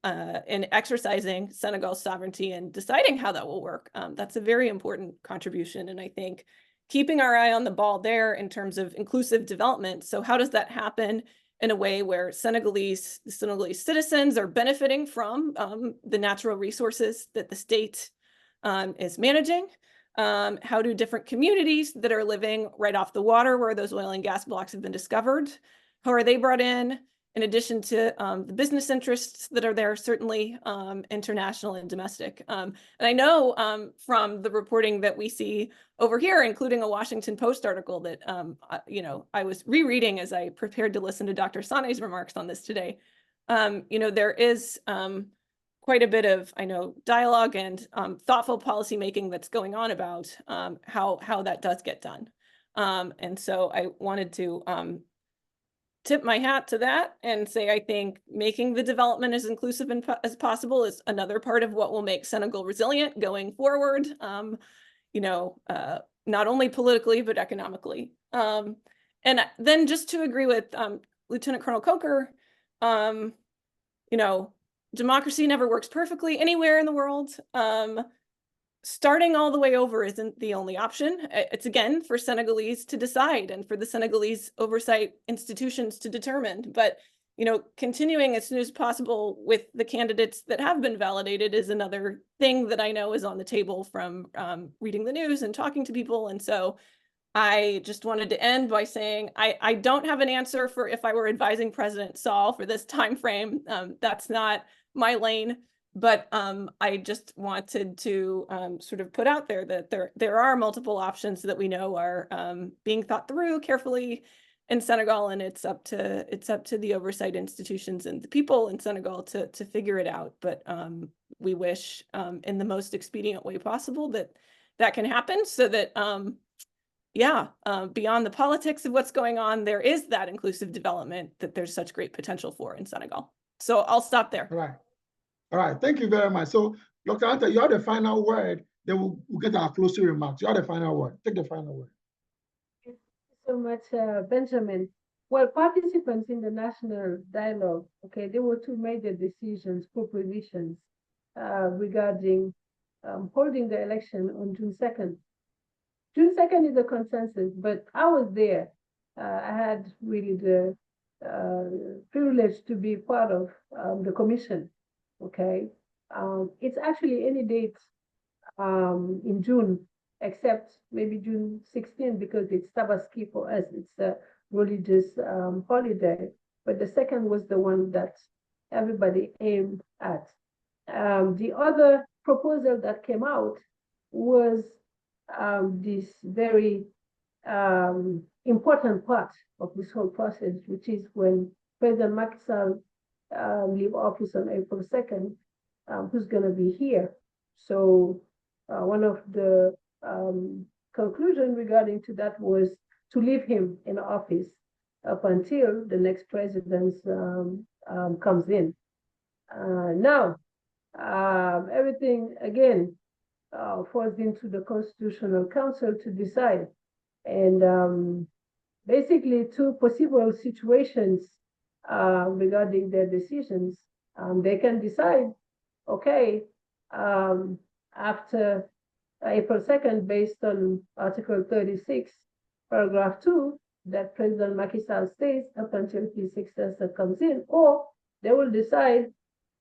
exercising Senegal's sovereignty and deciding how that will work. That's a very important contribution. And I think keeping our eye on the ball there in terms of inclusive development. So how does that happen in a way where Senegalese citizens are benefiting from the natural resources that the state is managing? How do different communities that are living right off the water where those oil and gas blocks have been discovered, how are they brought in addition to the business interests that are there, certainly international and domestic. And I know from the reporting that we see over here, including a Washington Post article that I was rereading as I prepared to listen to Dr. Sane's remarks on this today. There is quite a bit of, dialogue and thoughtful policymaking that's going on about how that does get done. And so I wanted to tip my hat to that and say, I think making the development as inclusive as possible is another part of what will make Senegal resilient going forward, not only politically, but economically. And then just to agree with Lieutenant Colonel Coker, democracy never works perfectly anywhere in the world. Starting all the way over isn't the only option. It's again for Senegalese to decide and for the Senegalese oversight institutions to determine. But continuing as soon as possible with the candidates that have been validated is another thing that I know is on the table from reading the news and talking to people. And so I just wanted to end by saying I don't have an answer for if I were advising President Sall for this time frame. That's not my lane, but I just wanted to sort of put out there that there are multiple options that we know are being thought through carefully in Senegal, and it's up to the oversight institutions and the people in Senegal to figure it out. But we wish in the most expedient way possible that can happen, so that beyond the politics of what's going on, there is that inclusive development that there's such great potential for in Senegal. So I'll stop there. All right. Thank you very much. So, Dr. Anta, you have the final word. Then we'll get our closing remarks. You have the final word. Take the final word. Thank you so much, Benjamin. Well, participants in the national dialogue, okay, there were two major decisions, propositions regarding holding the election on June 2nd. June 2nd is a consensus, but I was there. I had really the privilege to be part of the commission, okay? It's actually any date in June, except maybe June 16th, because it's Tabaski for us. It's a religious holiday, but the second was the one that everybody aimed at. The other proposal that came out was this very important part of this whole process, which is when President Macky Sall leave office on April 2nd, who's going to be here. So one of the conclusions regarding to that was to leave him in office up until the next president comes in. Now, everything again falls into the Constitutional Council to decide. And basically, two possible situations regarding their decisions. They can decide, okay, after April 2nd, based on Article 36, Paragraph 2, that President Macky Sall stays up until his successor comes in, or they will decide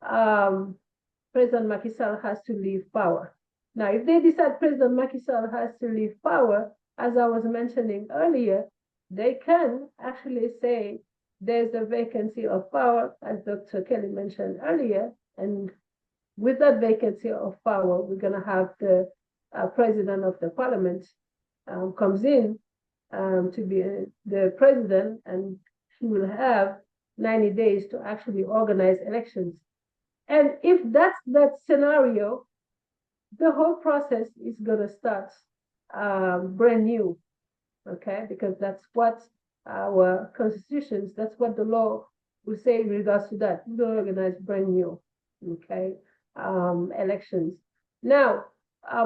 President Macky Sall has to leave power. Now, if they decide President Macky Sall has to leave power, as I was mentioning earlier, they can actually say there's a vacancy of power, as Dr. Kelly mentioned earlier, and with that vacancy of power, we're going to have the president of the parliament comes in to be the president, and he will have 90 days to actually organize elections. And if that's that scenario, the whole process is going to start brand new, okay? Because that's what our constitutions, that's what the law will say in regards to that. We're going to organize brand new, okay, elections. Now,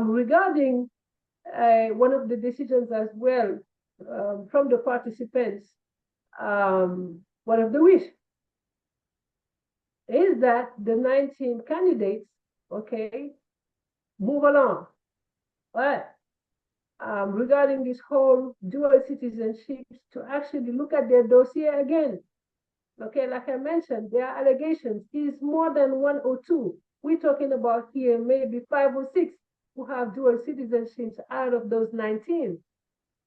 regarding one of the decisions as well from the participants, one of the wish is that the 19 candidates, okay, move along. But regarding this whole dual citizenship, to actually look at their dossier again. Okay, like I mentioned, there are allegations. Is more than one or two. We're talking about here maybe 5 or 6 who have dual citizenships out of those 19.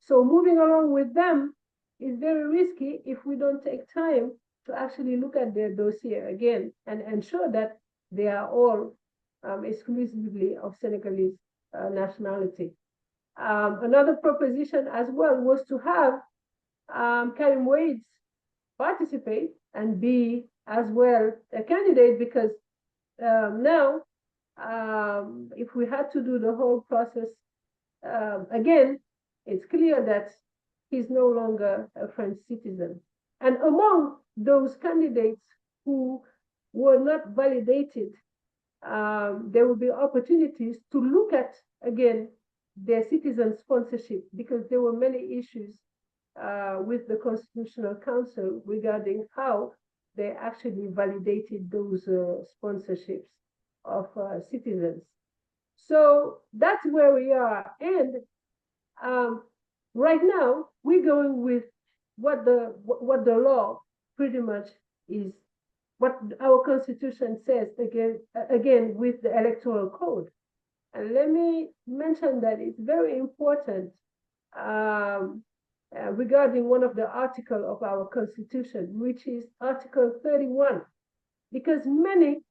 So moving along with them is very risky if we don't take time to actually look at their dossier again and ensure that they are all exclusively of Senegalese nationality. Another proposition as well was to have Karim Wade participate and be as well a candidate, because now if we had to do the whole process again, it's clear that he's no longer a French citizen. And among those candidates who were not validated, there will be opportunities to look at, again, their citizen sponsorship, because there were many issues with the Constitutional Council regarding how they actually validated those sponsorships of citizens. So that's where we are. And right now, we're going with what the law pretty much is what our Constitution says again with the Electoral Code. And let me mention that it's very important regarding one of the articles of our Constitution, which is Article 31, because many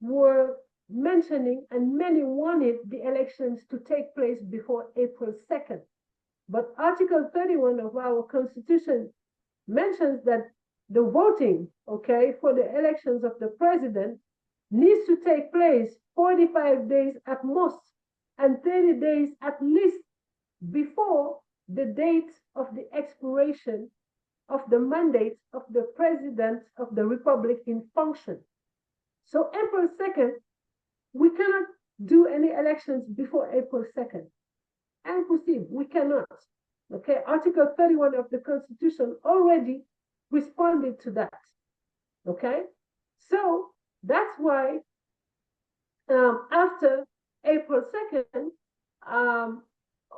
were mentioning and many wanted the elections to take place before April 2nd. But Article 31 of our Constitution mentions that the voting, okay, for the elections of the president needs to take place 45 days at most and 30 days at least before the date of the expiration of the mandate of the president of the republic in function. So April 2nd, we cannot do any elections before April 2nd. Impossible, we cannot. Okay, Article 31 of the Constitution already responded to that. Okay, so that's why after April 2nd,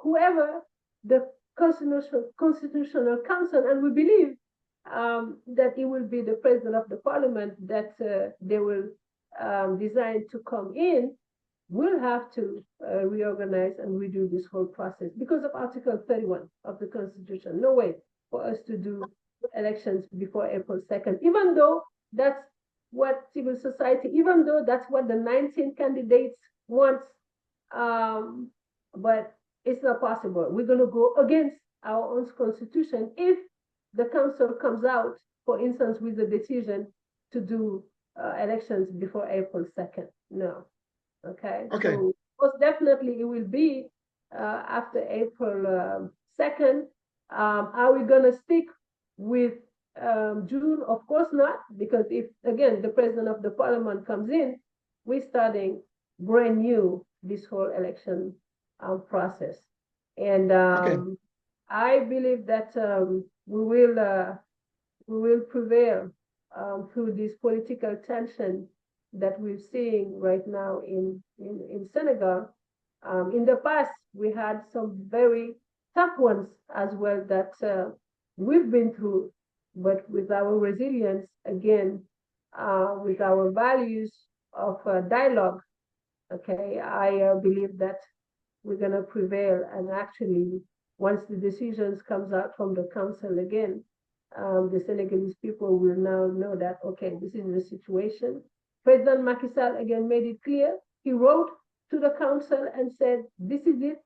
whoever the Constitutional Council, and we believe that it will be the president of the parliament that they will design to come in, will have to reorganize and redo this whole process because of Article 31 of the Constitution. No way for us to do elections before April 2nd, even though that's what civil society, even though that's what the 19 candidates want, but it's not possible. We're going to go against our own constitution if the council comes out, for instance, with the decision to do elections before April 2nd. No. Okay. Okay. So most definitely it will be after April 2nd. Are we going to stick with June? Of course not, because if, again, the president of the parliament comes in, we're starting brand new this whole election process. And I believe that we will prevail through this political tension that we're seeing right now in Senegal. In the past, we had some very tough ones as well that we've been through, but with our resilience, again, with our values of dialogue, okay, I believe that we're going to prevail. And actually, once the decisions comes out from the council again, the Senegalese people will now know that, okay, this is the situation. President Macky Sall again made it clear. He wrote to the council and said, this is it,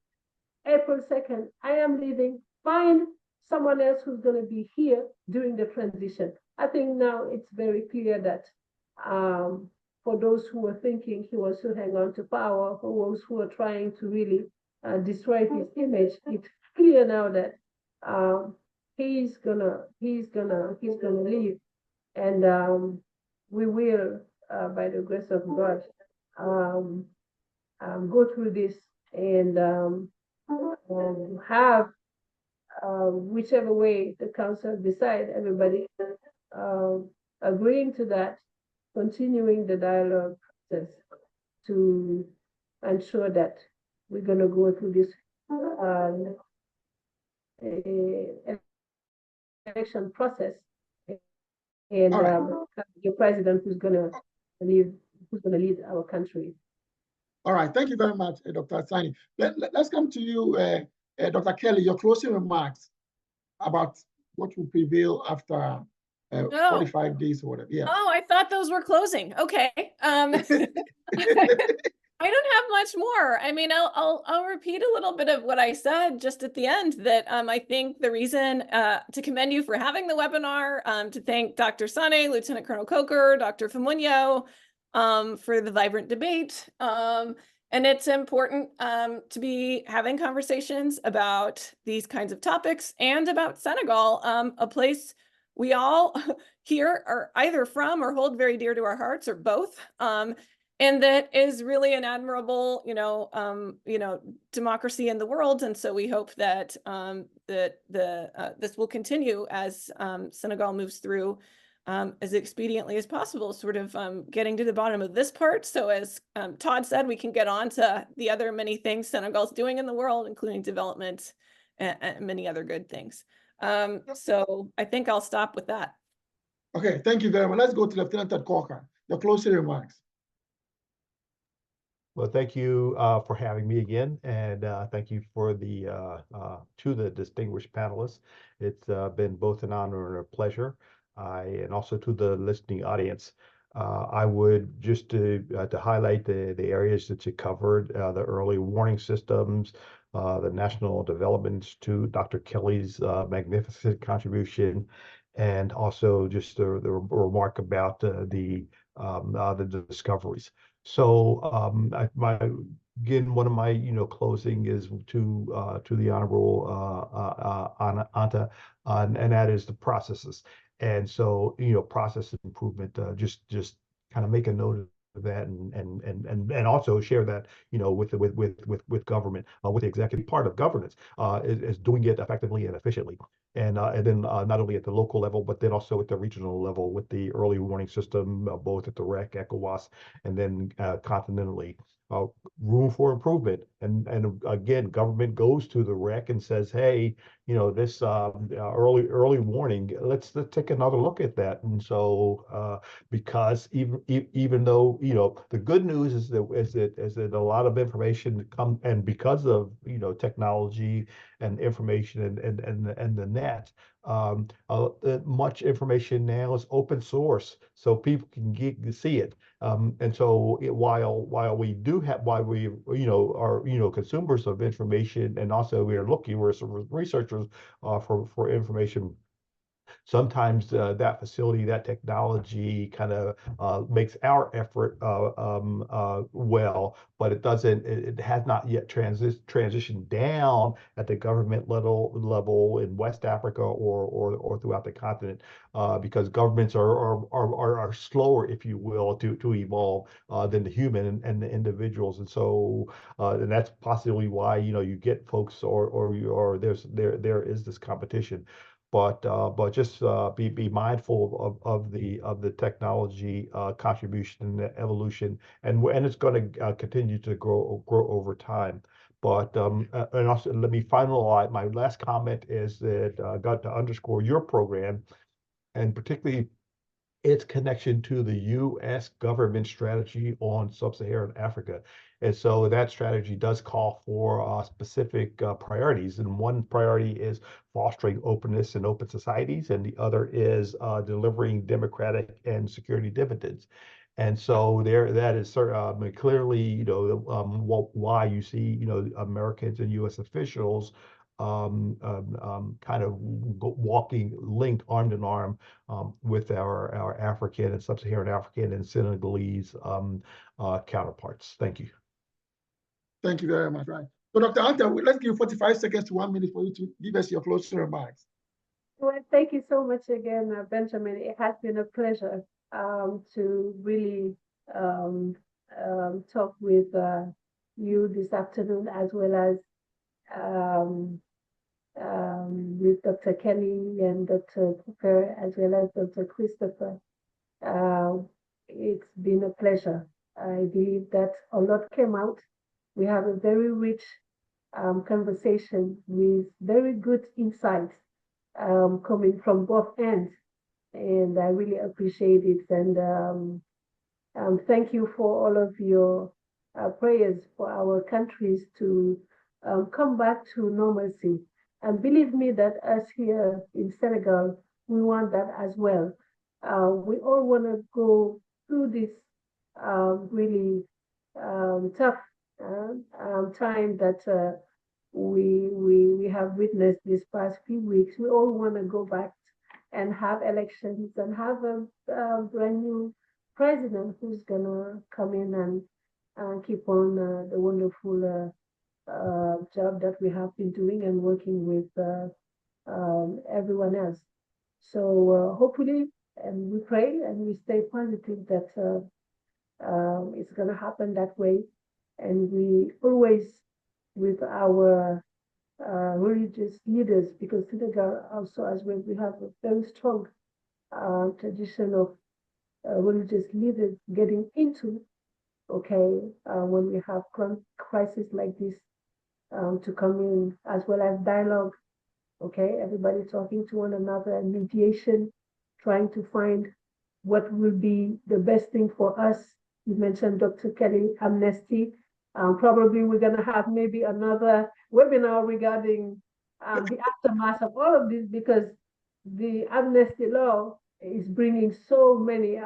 April 2nd, I am leaving, find someone else who's going to be here during the transition. I think now it's very clear that for those who were thinking he was to hang on to power, for those who are trying to really destroy his image, it's clear now that he's gonna leave, and we will, by the grace of God, go through this and have whichever way the council decide, everybody agreeing to that, continuing the dialogue process to ensure that we're going to go through this election process, and your president who's going to lead our country. All right, thank you very much, Dr. Sani. Let's come to you, Dr. Kelly, your closing remarks about what will prevail after 45 days or whatever. Yeah. Oh, I thought those were closing. Okay. I don't have much more. I mean, I'll repeat a little bit of what I said just at the end, that I think the reason to commend you for having the webinar, to thank Dr. Sane, Lieutenant Colonel Coker, Dr. Famunyo, for the vibrant debate. And it's important to be having conversations about these kinds of topics and about Senegal, a place we all here are either from or hold very dear to our hearts, or both. And that is really an admirable, democracy in the world. And so we hope that this will continue as Senegal moves through as expediently as possible, sort of getting to the bottom of this part. So as Todd said, we can get on to the other many things Senegal's doing in the world, including development and many other good things. So I think I'll stop with that. Okay, thank you very much. Let's go to Lieutenant Corker, your closing remarks. Well, thank you for having me again, and thank you for to the distinguished panelists. It's been both an honor and a pleasure, and also to the listening audience. I would just to highlight the areas that you covered, the early warning systems, the National Development Institute, Dr. Kelly's magnificent contribution, and also just the remark about the discoveries. So again, one of my closing is to the Honorable Anta, and that is the processes. And so process improvement. Just kind of make a note of that, and also share that with government, with the executive part of governance, is doing it effectively and efficiently. And then not only at the local level, but then also at the regional level with the early warning system, both at the REC, ECOWAS, and then continentally. Room for improvement. And again, government goes to the REC and says, hey, this early warning, let's take another look at that. And so because even though the good news is that a lot of information come, and because of technology and information and the net, much information now is open source, so people can see it. And so while we do have, while we are consumers of information, and also we're researchers for information, sometimes that facility, that technology kind of makes our effort well, but it doesn't, it has not yet transitioned down at the government level in West Africa or throughout the continent, because governments are slower, if you will, to evolve than the human and the individuals. And so and that's possibly why you get folks or there is this competition. But just be mindful of the technology contribution and the evolution, and it's going to continue to grow over time. But and also let me finalize. My last comment is that got to underscore your program, and particularly its connection to the U.S. government strategy on sub-Saharan Africa. And so that strategy does call for specific priorities. And one priority is fostering openness and open societies, and the other is delivering democratic and security dividends. And so that is clearly, why you see, Americans and U.S. officials kind of walking linked arm in arm with our African and sub-Saharan African and Senegalese counterparts. Thank you. Thank you very much. Right. So Dr. Anta, let's give you 45 seconds to 1 minute for you to give us your closing remarks. Well, thank you so much again, Benjamin. It has been a pleasure to really talk with you this afternoon, as well as with Dr. Kelly and Dr. Cooper, as well as Dr. Christopher. It's been a pleasure. I believe that a lot came out. We have a very rich conversation with very good insights coming from both ends, and I really appreciate it. And thank you for all of your prayers for our countries to come back to normalcy. And believe me that us here in Senegal, we want that as well. We all want to go through this really tough time that we have witnessed these past few weeks. We all want to go back and have elections and have a brand new president who's gonna come in and keep on the wonderful job that we have been doing and working with everyone else. So hopefully, and we pray and we stay positive that it's going to happen that way. And we always, with our religious leaders, because Senegal also, as well, we have a very strong tradition of religious leaders getting into, when we have crisis like this, to come in, as well as dialogue, everybody talking to one another, and mediation, trying to find what will be the best thing for us. You mentioned Dr. Kelly, Amnesty. Probably we're going to have maybe another webinar regarding the aftermath of all of this, because the amnesty law is bringing so many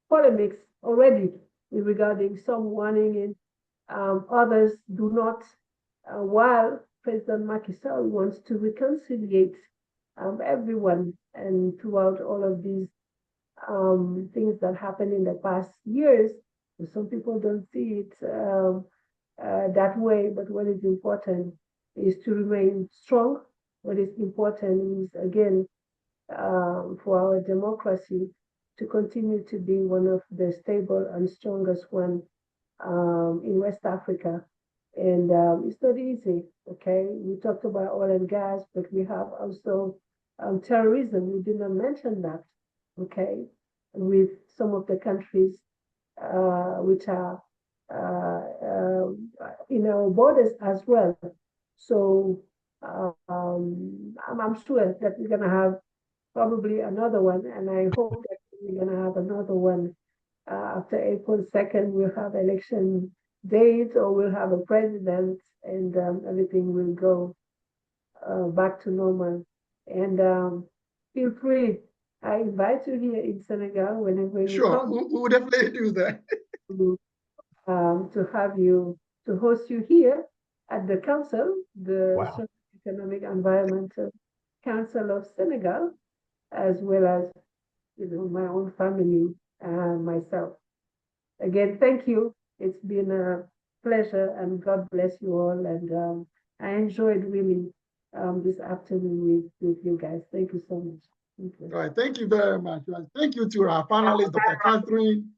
polemics already regarding some warning in others do not, while President Macky Sall wants to reconciliate everyone, and throughout all of these things that happened in the past years, some people don't see it that way. But what is important is to remain strong. What is important is, again, for our democracy to continue to be one of the stable and strongest one in West Africa. And it's not easy, okay? We talked about oil and gas, but we have also terrorism. We did not mention that, okay? With some of the countries which are in our borders as well. So I'm sure that we're gonna have probably another one, and I hope that we're gonna have another one after April 2nd. We'll have election dates, or we'll have a president, and everything will go back to normal. And feel free. I invite you here in Senegal whenever you Sure, come. we will definitely do that. To have you, to host you here at the council, the Wow. Economic Environmental Council of Senegal, as well as, you know, my own family and myself. Again, thank you. It's been a pleasure, and God bless you all. And I enjoyed really this afternoon with you guys. Thank you so much. Thank you. All right, thank you very much. Thank you to our panelists, Dr. Catherine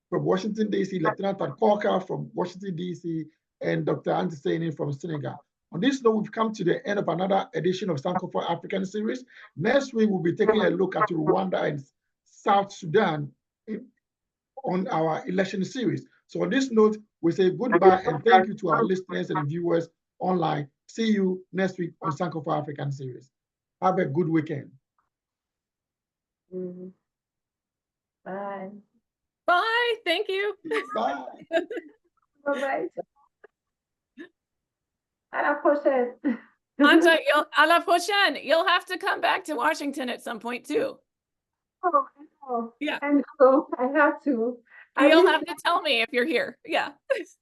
from Washington, D.C., Lieutenant Corker from Washington, D.C., and Dr. Antisani from Senegal. On this note, we've come to the end of another edition of Sankofa African Series. Next week, we'll be taking a look at Rwanda and South Sudan on our election series. So on this note, we say goodbye and thank you to our listeners and viewers online. See you next week on Sankofa African Series. Have a good weekend. Bye. Bye. Thank you. Bye. Bye-bye. À la prochaine. Anta, à la prochaine. You'll have to come back to Washington at some point too. Oh, I know. Yeah. And so I have to. You'll have to tell me if you're here. Yeah.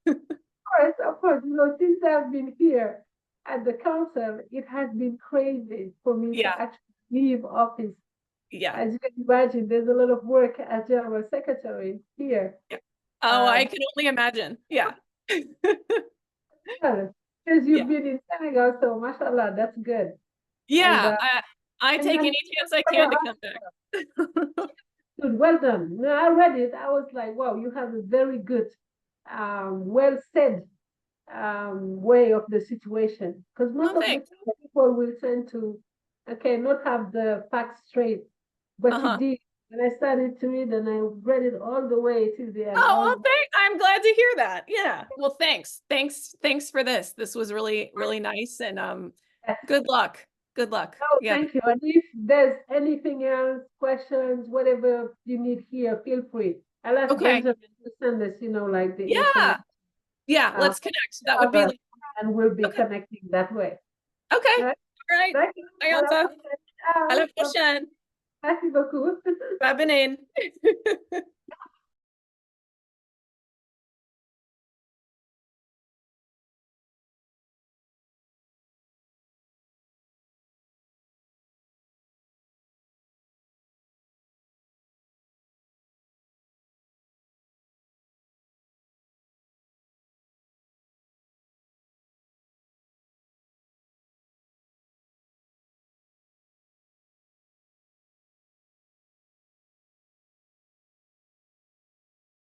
Of course, you know, since I've been here at the council, it has been crazy for me Yeah. to actually leave office. Yeah. As you can imagine, there's a lot of work as general secretary here. Yeah. Oh, I can only imagine. Yeah. Because you've been in Senegal, so mashallah, that's good. Yeah, And, I take any chance I can to come back. Good, well done. No, I read it. I was like, wow, you have a very good, well said way of the situation. Because most of the people will tend to, okay, not have the facts straight. But you did. And I started to read, and I read it all the way to the end. Oh, well, I'm glad to hear that. Yeah. Well, thanks for this. This was really, really nice. And good luck. Good luck. Oh, thank you. And if there's anything else, questions, whatever you need here, feel free. I'll ask Benjamin to send us, you know, like the information. Yeah, let's connect. That would be, and we'll be connecting that way. Okay. All right. Thank you. Bye, Anta. À la prochaine. Merci beaucoup. Bye, Benin.